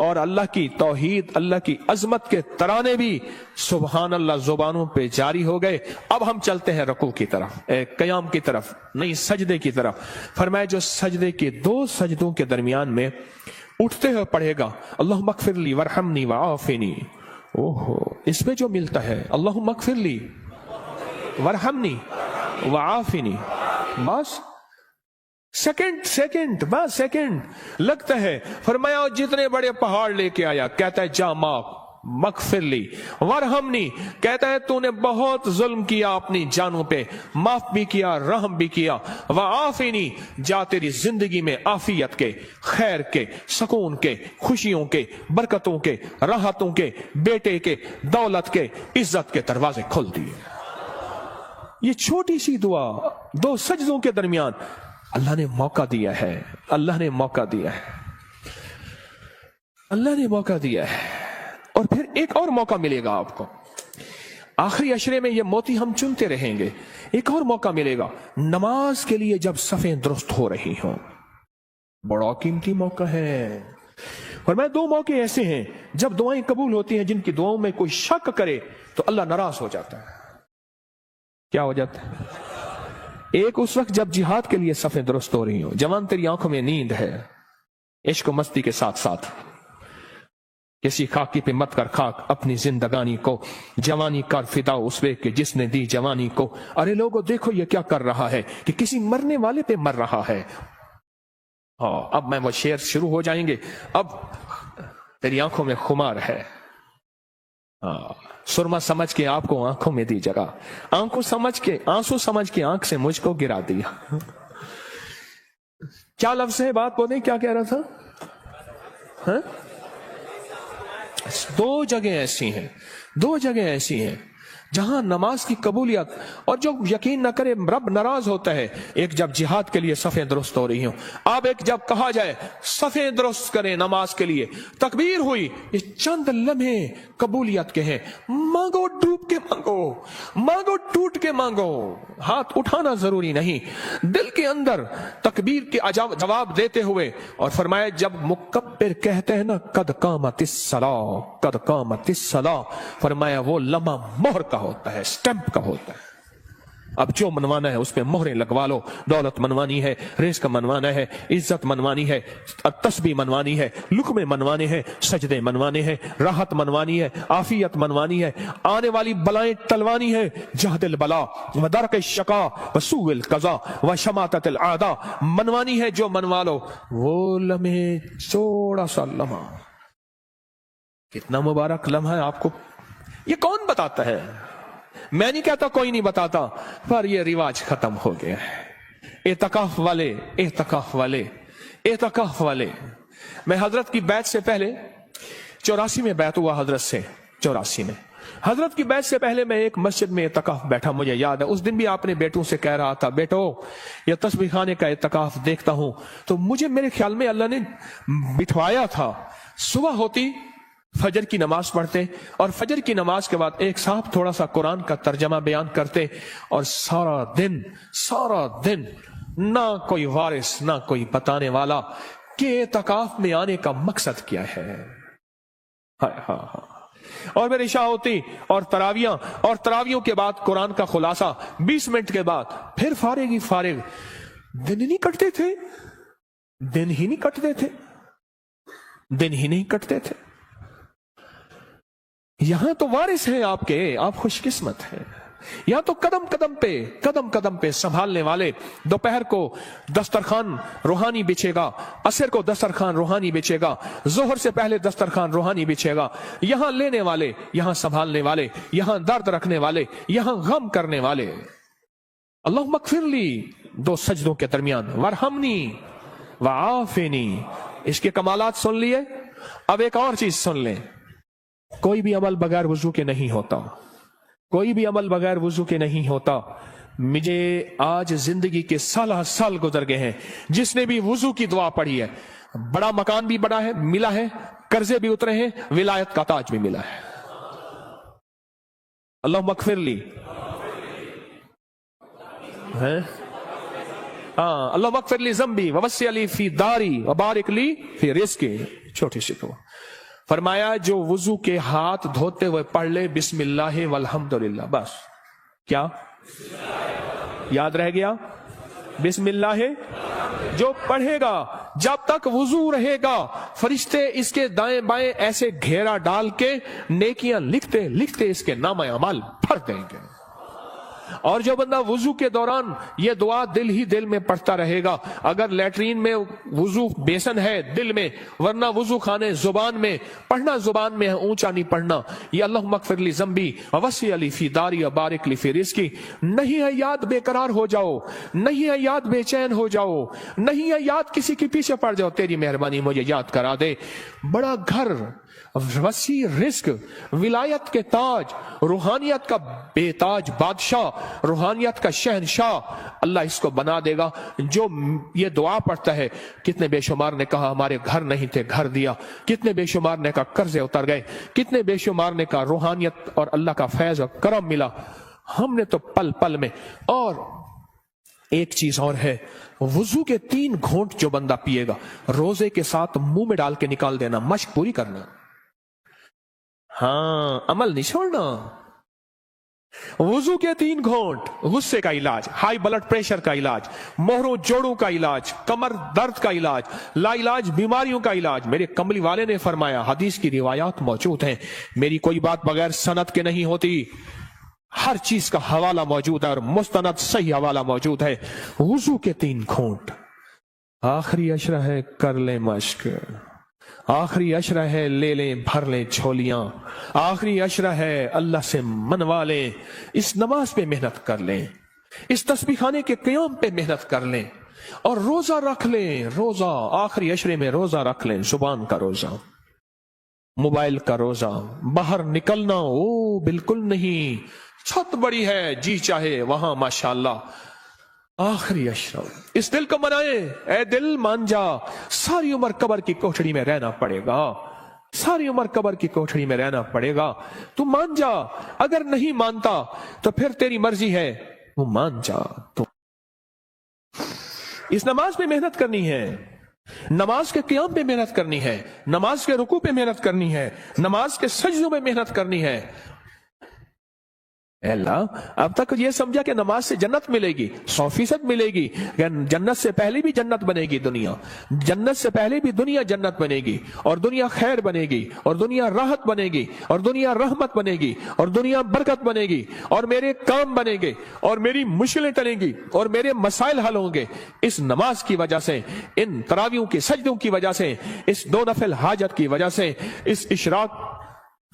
[SPEAKER 1] और अल्लाह की तौहीद, अल्लाह की अजमत के तराने भी सुभान अल्लाह जुबानों पे जारी हो गए। अब हम चलते हैं रुकू की तरफ, कयाम की तरफ, नहीं सजदे की तरफ। फरमाया जो सजदे के 2 सजदों के दरमियान में उठते हुए पढ़ेगा अल्लाहुम्मा मगफिरली वरहमनी वआफिनी, ओहो, इसमें जो मिलता है अल्लाहुम्मा मगफिरली वरहमनी वआफिनी, बस सेकंड लगता है। फरमाया जितने बड़े पहाड़ लेके आया, कहता है जा माफ मगफिरली वरहमनी, कहता है तूने बहुत जुल्म किया अपनी जानों पे, माफ भी किया, रहम भी किया। वआफिनी, जा तेरी जिंदगी में आफियत के, खैर के, सुकून के, खुशियों के, बरकतों के, राहतों के, बेटे के, दौलत के, इज्जत के दरवाजे खोल दिए। ये छोटी सी दुआ 2 सजदों के दरमियान अल्लाह ने मौका दिया है, अल्लाह ने मौका दिया है, अल्लाह ने मौका दिया है। और फिर एक और मौका मिलेगा आपको, आखिरी अशरे में ये मोती हम चुनते रहेंगे। एक और मौका मिलेगा नमाज के लिए जब सफें दुरुस्त हो रही हों, बड़ा कीमती मौका है। فرمایا دو موقع ایسے ہیں جب دعائیں قبول ہوتی ہیں جن کی دعاؤں میں کوئی شک کرے تو اللہ ناراض ہو جاتا ہے. کیا ہو جاتا ہے؟ ایک اس وقت جب جہاد کے لیے صفیں درست ہو رہی ہوں، جوان تیری آنکھوں میں نیند ہے، عشق و مستی کے ساتھ ساتھ کسی خاکی پہ مت کر خاک اپنی زندگانی کو، جوانی کر فدا اس وے کہ جس نے دی جوانی کو. ارے لوگوں دیکھو یہ کیا کر رہا ہے کہ کسی مرنے والے پہ مر رہا ہے. اب میں وہ شعر شروع ہو جائیں گے. اب تیری آنکھوں میں خمار ہے، سرما سمجھ کے آپ کو آنکھوں میں دی جگہ، آنکھوں سمجھ کے آنسو سمجھ کے آنکھ سے مجھ کو گرا دیا. کیا لفظ ہے؟ بات بولیں، کیا کہہ رہا تھا؟ دو جگہیں ایسی ہیں جہاں نماز کی قبولیت اور جو یقین نہ کرے رب ناراض ہوتا ہے. ایک جب جہاد کے لیے صفیں درست ہو رہی ہوں، اب ایک جب کہا جائے صفیں درست کریں نماز کے لیے، تکبیر ہوئی، یہ چند لمحے قبولیت کے ہیں. مانگو ڈوب کے مانگو، مانگو ٹوٹ کے مانگو، ہاتھ اٹھانا ضروری نہیں، دل کے اندر تکبیر کے جواب دیتے ہوئے. اور فرمایا جب مکبر کہتے ہیں نا قد قامت الصلاۃ، قد قامت الصلاۃ، فرمایا وہ لمحہ مہر کا ہوتا ہے، سٹیمپ کا ہوتا ہے. اب جو منوانا ہے اس پہ مہریں لگوا لو. دولت منوانی ہے، رزق منوانا ہے، عزت منوانی ہے، تسبیح منوانی ہے، لقمے منوانے ہیں، سجدے منوانے ہیں، راحت منوانی ہے، عافیت منوانی ہے، آنے والی بلائیں ٹلوانی ہے. جہد البلا و درک الشقا و سوء القضا و شماتت الاعداء منوانی ہے. جو منوا لو وہ لمحے، تھوڑا سا لمحہ، کتنا مبارک لمحہ ہے. آپ کو یہ کون بتاتا ہے؟ میں نہیں کہتا کوئی نہیں بتاتا، پر یہ رواج ختم ہو گیا ہے. اعتکاف والے. میں حضرت کی بیعت سے پہلے 84 میں بیعت ہوا حضرت سے. 84 میں حضرت کی بیعت سے پہلے میں ایک مسجد میں اعتکاف بیٹھا. مجھے یاد ہے اس دن بھی آپ نے بیٹوں سے کہہ رہا تھا بیٹو یہ تسبیح خانے کا اعتکاف دیکھتا ہوں تو مجھے میرے خیال میں اللہ نے بٹھوایا تھا. صبح ہوتی فجر کی نماز پڑھتے اور فجر کی نماز کے بعد ایک صاحب تھوڑا سا قرآن کا ترجمہ بیان کرتے اور سارا دن نہ کوئی وارث نہ کوئی بتانے والا کہ اعتکاف میں آنے کا مقصد کیا ہے. اور پھر عشاء ہوتی اور تراویوں کے بعد قرآن کا خلاصہ 20 منٹ کے بعد پھر فارغ. دن ہی نہیں کٹتے تھے. یہاں تو وارث ہیں آپ کے، آپ خوش قسمت ہیں. یہاں تو قدم قدم پہ سنبھالنے والے. دوپہر کو دسترخوان روحانی بچھے گا، عصر کو دسترخوان روحانی بچھے گا، ظہر سے پہلے دسترخوان روحانی بچھے گا. یہاں لینے والے، یہاں سنبھالنے والے، یہاں درد رکھنے والے، یہاں غم کرنے والے. اللہم اغفر لی 2 سجدوں کے درمیان، ورحمنی وعافنی. اس کے کمالات سن لیے. اب ایک اور چیز سن لیں، کوئی بھی عمل بغیر وضو کے نہیں ہوتا. مجھے آج زندگی کے سال گزر گئے ہیں جس نے بھی وضو کی دعا پڑھی ہے، بڑا مکان بھی بڑا ہے ملا ہے، قرضے بھی اترے ہیں، ولایت کا تاج بھی ملا ہے. اللہم اغفر لی، اللہم اغفر لی ذنبی ووسع لی فی داری وبارک لی فی رزقی. چھوٹی سی دعا. فرمایا جو وضو کے ہاتھ دھوتے ہوئے پڑھ لے بسم اللہ والحمدللہ، بس کیا یاد رہ گیا؟ بسم اللہ. جو پڑھے گا جب تک وضو رہے گا فرشتے اس کے دائیں بائیں ایسے گھیرا ڈال کے نیکیاں لکھتے اس کے نامہ اعمال بھر دیں گے. اور جو بندہ وضو کے دوران یہ دعا دل ہی دل میں پڑھتا رہے گا، اگر لیٹرین میں وضو بیسن ہے دل میں، ورنہ وضو خانے زبان میں پڑھنا، زبان میں ہے اونچا نہیں پڑھنا. یہ اللہم اغفر لی ذنبی ووسع لی فی داری وبارک لی فی رزقی. نہیں ہے یاد بے قرار ہو جاؤ، نہیں ہے یاد بے چین ہو جاؤ، نہیں ہے یاد کسی کے پیچھے پڑ جاؤ، تیری مہربانی مجھے یاد کرا دے. بڑا گھر، وسیع رزق، ولایت کے تاج، روحانیت کا بے تاج بادشاہ، روحانیت کا شہنشاہ اللہ اس کو بنا دے گا جو یہ دعا پڑھتا ہے. کتنے بے شمار نے کہا ہمارے گھر نہیں تھے گھر دیا، کتنے بے شمار نے کہا قرضے اتر گئے، کتنے بے شمار نے کہا روحانیت اور اللہ کا فیض اور کرم ملا. ہم نے تو پل پل میں. اور ایک چیز اور ہے، وضو کے 3 گھونٹ جو بندہ پیے گا روزے کے ساتھ منہ میں ڈال کے نکال دینا، مشق پوری کرنا، ہاں عمل نہیں چھوڑنا۔ وضو کے 3 گھونٹ، غصے کا علاج، ہائی بلڈ پریشر کا علاج، مہروں جوڑوں کا علاج، کمر درد کا علاج، لا علاج بیماریوں کا علاج۔ میرے کملی والے نے فرمایا، حدیث کی روایات موجود ہیں، میری کوئی بات بغیر سند کے نہیں ہوتی، ہر چیز کا حوالہ موجود ہے اور مستند صحیح حوالہ موجود ہے۔ وضو کے 3 گھونٹ، آخری عشرہ ہے کر لیں مشق، آخری عشرہ ہے لے لیں بھر لیں جھولیاں، آخری عشرہ ہے اللہ سے منوا لیں، اس نماز پہ محنت کر لیں، اس تسبیح خانے کے قیام پہ محنت کر لیں، اور روزہ رکھ لیں، روزہ آخری عشرے میں روزہ رکھ لیں، زبان کا روزہ، موبائل کا روزہ، باہر نکلنا بالکل نہیں، چھت بڑی ہے جی چاہے وہاں ماشاءاللہ، آخری عشرہ اس دل کو منائے، اے دل مان جا، ساری عمر قبر کی کوٹھڑی میں رہنا پڑے گا، ساری عمر قبر کی کوٹھڑی میں رہنا پڑے گا، تو مان جا، اگر نہیں مانتا تو پھر تیری مرضی ہے، وہ مان جا۔ تو اس نماز پہ محنت کرنی ہے، نماز کے قیام پہ محنت کرنی ہے، نماز کے رکوع پہ محنت کرنی ہے، نماز کے سجدوں پہ محنت کرنی ہے۔ اے اللہ، اب تک یہ سمجھا کہ نماز سے جنت ملے گی، 100% ملے گی، جنت سے پہلے بھی جنت بنے گی، دنیا جنت سے پہلے بھی دنیا جنت بنے گی، اور دنیا خیر بنے گی، اور دنیا راحت بنے گی، اور دنیا رحمت بنے گی، اور دنیا برکت بنے گی، اور میرے کام بنے گے، اور میری مشکلیں ٹلیں گی، اور میرے مسائل حل ہوں گے، اس نماز کی وجہ سے، ان تراویحوں کے سجدوں کی وجہ سے، اس 2 نفل حاجت کی وجہ سے، اس اشراق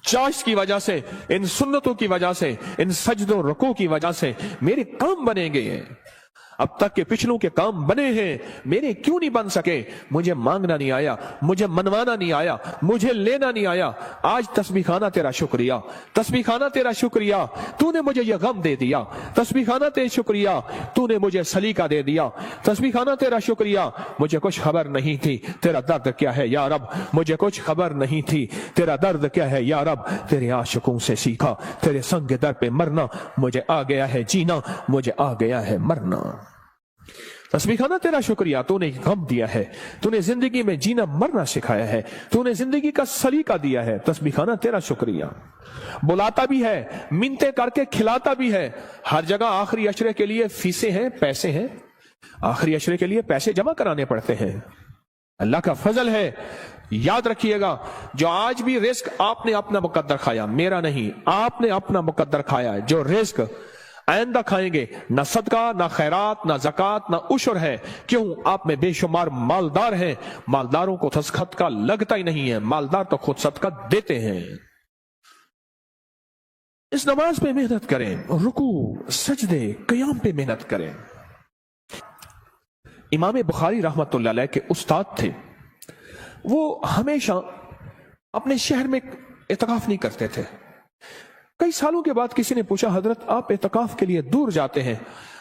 [SPEAKER 1] چاشت کی وجہ سے، ان سنتوں کی وجہ سے، ان سجدوں رکوع کی وجہ سے میرے کام بنے گئے۔ اب تک کے پچھلوں کے کام بنے ہیں، میرے کیوں نہیں بن سکے؟ مجھے مانگنا نہیں آیا، مجھے منوانا نہیں آیا، مجھے لینا نہیں آیا۔ آج تسبیح خانہ تیرا شکریہ، تسبیح خانہ تیرا شکریہ، تو نے مجھے یہ غم دے دیا، تسبیح خانہ تیرا شکریہ، تو نے مجھے سلیقہ دے دیا، تسبیح خانہ تیرا شکریہ، مجھے کچھ خبر نہیں تھی تیرا درد کیا ہے یا رب، مجھے کچھ خبر نہیں تھی تیرا درد کیا ہے یا رب، تیرے عاشقوں سے سیکھا، تیرے سنگ در پہ مرنا، مجھے آ گیا ہے جینا، مجھے آ گیا ہے مرنا۔ تسبیح خانہ تیرا شکریہ، تو نے غم دیا ہے، تو نے زندگی میں جینا مرنا سکھایا ہے، تو نے زندگی کا سلیقہ دیا ہے، تسبیح خانہ تیرا شکریہ۔ بلاتا بھی ہے، منتیں کر کے کھلاتا بھی ہے، ہر جگہ آخری عشرے کے لیے فیسیں ہیں، پیسے ہیں، آخری عشرے کے لیے پیسے جمع کرانے پڑتے ہیں۔ اللہ کا فضل ہے، یاد رکھیے گا، جو آج بھی رزق آپ نے اپنا مقدر کھایا، میرا نہیں، آپ نے اپنا مقدر کھایا، جو رزق آئندہ کھائیں گے، نہ صدقہ، نہ خیرات، نہ زکوٰۃ، نہ عشر ہے۔ کیوں؟ آپ میں بے شمار مالدار ہیں، مالداروں کو صدقہ لگتا ہی نہیں ہے، مالدار تو خود صدقہ دیتے ہیں۔ اس نماز پہ محنت کریں، رکوع، سجدے، قیام پہ محنت کریں۔ امام بخاری رحمت اللہ علیہ کے استاد تھے، وہ ہمیشہ اپنے شہر میں اعتکاف نہیں کرتے تھے۔ کئی سالوں کے بعد کسی نے پوچھا، حضرت آپ اعتکاف کے لیے دور جاتے ہیں؟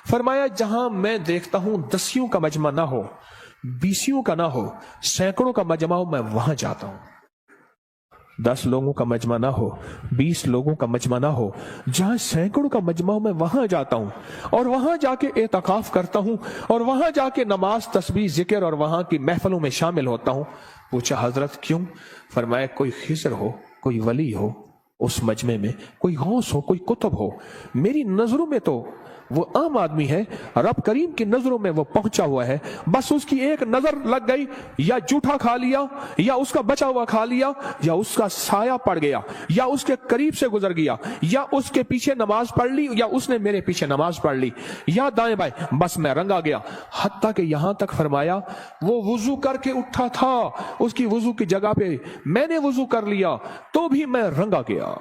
[SPEAKER 1] فرمایا، جہاں میں دیکھتا ہوں 10 کا مجمع نہ ہو، 20 کا نہ ہو، سینکڑوں کا مجمع ہو، میں وہاں جاتا ہوں۔ 10 لوگوں کا مجمع نہ ہو، 20 لوگوں کا مجمع نہ ہو، جہاں سینکڑوں کا مجمع ہو، میں وہاں جاتا ہوں، اور وہاں جا کے اعتکاف کرتا ہوں، اور وہاں جا کے نماز، تسبیح، ذکر اور وہاں کی محفلوں میں شامل ہوتا ہوں۔ پوچھا، حضرت کیوں؟ فرمایا، کوئی خضر ہو، کوئی ولی ہو اس مجمع میں، کوئی غوث ہو، کوئی قطب ہو، میری نظروں میں تو وہ عام آدمی ہے، رب کریم کی نظروں میں وہ پہنچا ہوا ہے، بس اس کی ایک نظر لگ گئی، یا جھوٹا کھا لیا، یا اس کا بچا ہوا کھا لیا، یا اس کا سایہ پڑ گیا، یا اس کے قریب سے گزر گیا، یا اس کے پیچھے نماز پڑھ لی، یا اس نے میرے پیچھے نماز پڑھ لی، یا دائیں بائیں، بس میں رنگا گیا۔ حتیٰ کہ یہاں تک فرمایا، وہ وضو کر کے اٹھا تھا، اس کی وضو کی جگہ پہ میں نے وضو کر لیا، تو بھی میں رنگا گیا،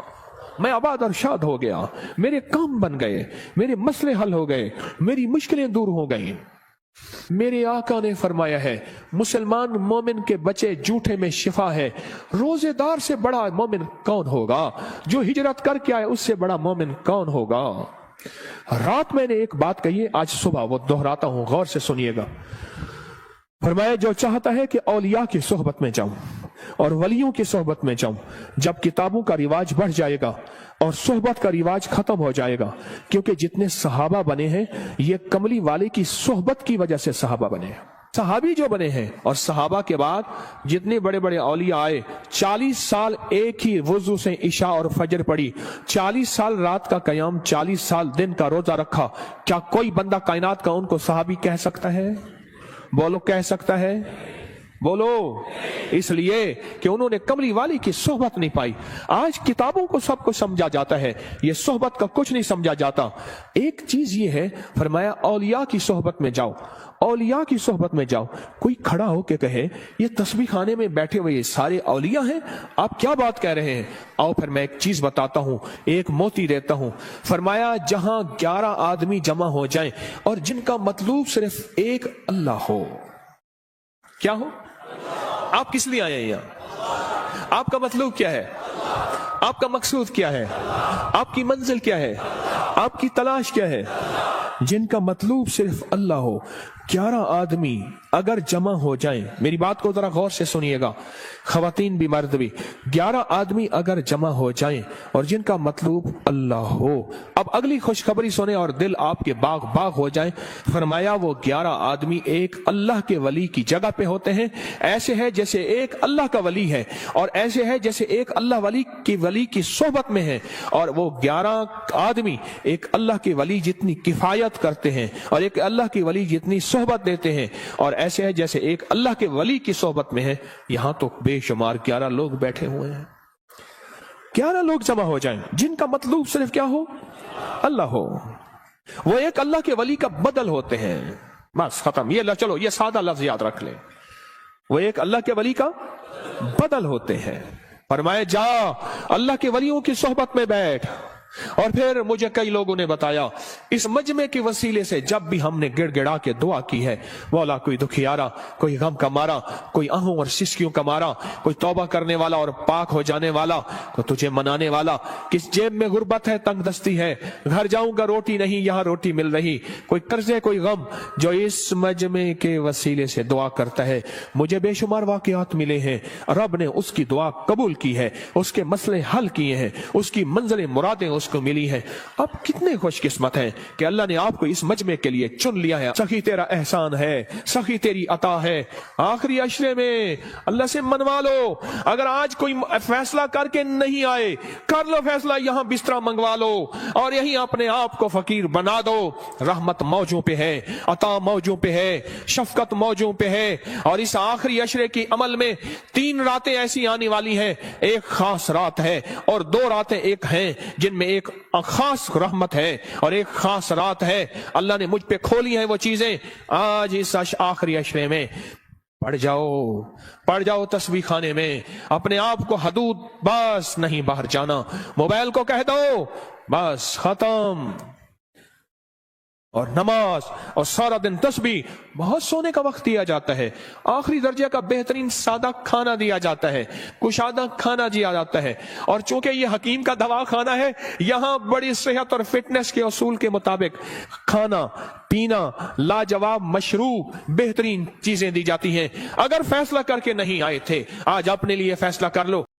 [SPEAKER 1] میں آباد اور شاد ہو گیا، میرے کام بن گئے، میرے مسئلے حل ہو گئے، میری مشکلیں دور ہو گئیں۔ میرے آقا نے فرمایا ہے، مسلمان مومن کے بچے جھوٹے میں شفا ہے۔ روزے دار سے بڑا مومن کون ہوگا؟ جو ہجرت کر کے آئے اس سے بڑا مومن کون ہوگا؟ رات میں نے ایک بات کہی ہے، آج صبح وہ دہراتا ہوں، غور سے سنیے گا۔ فرمایا، جو چاہتا ہے کہ اولیاء کی صحبت میں جاؤں، اور ولیوں کی صحبت میں جاؤں۔ جب کتابوں کا رواج بڑھ جائے گا اور صحبت کا رواج ختم ہو جائے گا، کیونکہ جتنے صحابہ بنے ہیں یہ کملی والے کی صحبت کی وجہ سے صحابہ بنے ہیں، صحابی جو بنے ہیں۔ اور صحابہ کے بعد جتنے بڑے بڑے اولیاء آئے، 40 سال ایک ہی وضو سے عشاء اور فجر پڑھی، 40 سال رات کا قیام، 40 سال دن کا روزہ رکھا، کیا کوئی بندہ کائنات کا ان کو صحابی کہہ سکتا ہے؟ بولو، کہہ سکتا ہے؟ بولو۔ اس لیے کہ انہوں نے کملی والی کی صحبت نہیں پائی۔ آج کتابوں کو سب کو سمجھا جاتا ہے، یہ صحبت کا کچھ نہیں سمجھا جاتا۔ ایک چیز یہ ہے، فرمایا اولیاء کی صحبت میں جاؤ، اولیاء کی صحبت میں جاؤ۔ کوئی کھڑا ہو کے کہے یہ تسبیح خانے میں بیٹھے ہوئے یہ سارے اولیاء ہیں، آپ کیا بات کہہ رہے ہیں؟ آؤ پھر میں ایک چیز بتاتا ہوں، ایک موتی دیتا ہوں۔ فرمایا جہاں 11 آدمی جمع ہو جائیں اور جن کا مطلوب صرف ایک اللہ ہو، کیا ہو؟ آپ کس لیے آئے ہیں یہاں؟ آپ کا مطلوب کیا ہے؟ آپ کا مقصود کیا ہے؟ آپ کی منزل کیا ہے؟ آپ کی تلاش کیا ہے؟ جن کا مطلوب صرف اللہ ہو۔ 11 آدمی اگر جمع ہو جائیں، میری بات کو ذرا غور سے سنیے گا، خواتین بھی مرد بھی، 11 آدمی اگر جمع ہو جائیں اور جن کا مطلوب اللہ ہو۔ اب اگلی خوشخبری سنیں اور دل آپ کے باغ باغ ہو جائیں۔ فرمایا وہ 11 آدمی ایک اللہ کے ولی کی جگہ پہ ہوتے ہیں، ایسے ہے جیسے ایک اللہ کا ولی ہے، اور ایسے ہے جیسے ایک اللہ ولی کی صحبت میں ہے، اور وہ 11 آدمی ایک اللہ کے ولی جتنی کفایت کرتے ہیں اور ایک اللہ کے ولی جتنی صحبت دیتے ہیں، اور ایسے ہے جیسے ایک اللہ کے ولی کی صحبت میں ہے۔ یہاں تو بے شمار 11 لوگ بیٹھے ہوئے ہیں۔ 11 لوگ جمع ہو جائیں جن کا مطلوب صرف کیا ہو؟ اللہ ہو، وہ ایک اللہ کے ولی کا بدل ہوتے ہیں، بس ختم۔ یہ چلو یہ سادہ لفظ یاد رکھ لیں، وہ ایک اللہ کے ولی کا بدل ہوتے ہیں۔ فرمایا جا اللہ کے ولیوں کی صحبت میں بیٹھ۔ اور پھر مجھے کئی لوگوں نے بتایا اس مجمع کے وسیلے سے جب بھی ہم نے گڑ گڑا کے دعا کی ہے، مولا کوئی دکھیارا، کوئی غم کا مارا، کوئی آہوں اور سسکیوں کا مارا، کوئی توبہ کرنے والا اور پاک ہو جانے والا، کوئی تجھے منانے والا، کس جیب میں غربت ہے، تنگ دستی ہے، گھر جاؤں گا روٹی نہیں، یہاں روٹی مل رہی، کوئی قرضے کوئی غم، جو اس مجمع کے وسیلے سے دعا کرتا ہے، مجھے بے شمار واقعات ملے ہیں، رب نے اس کی دعا قبول کی ہے، اس کے مسئلے حل کیے ہیں، اس کی منزلیں مرادیں اس کو ملی ہے۔ اب کتنے خوش قسمت ہیں کہ اللہ نے آپ کو اس مجمع کے لیے چن لیا ہے۔ سخی تیرا احسان ہے، سخی تیری عطا ہے۔ آخری عشرے میں اللہ سے منوا لو۔ اگر آج کوئی فیصلہ کر کے نہیں آئے، کر لو فیصلہ، یہاں بستر منگوا لو اور یہی اپنے آپ کو فقیر بنا دو۔ رحمت موجوں پہ ہے، عطا موجوں پہ ہے، شفقت موجوں پہ ہے۔ اور اس آخری عشرے کی عمل میں 3 راتیں ایسی آنے والی ہیں، ایک خاص رات ہے اور 2 راتیں ایک ہیں جن میں ایک خاص رحمت ہے اور ایک خاص رات ہے۔ اللہ نے مجھ پہ کھولی ہیں وہ چیزیں۔ آج اس آخری عشرے میں پڑھ جاؤ تسبیح خانے میں، اپنے آپ کو حدود بس نہیں باہر جانا، موبائل کو کہہ دو بس ختم، اور نماز اور سارا دن تسبیح۔ بہت سونے کا وقت دیا جاتا ہے، آخری درجے کا بہترین سادہ کھانا دیا جاتا ہے، کشادہ کھانا دیا جاتا ہے، اور چونکہ یہ حکیم کا دوا خانہ ہے، یہاں بڑی صحت اور فٹنس کے اصول کے مطابق کھانا پینا لاجواب مشروب بہترین چیزیں دی جاتی ہیں۔ اگر فیصلہ کر کے نہیں آئے تھے، آج اپنے لیے فیصلہ کر لو۔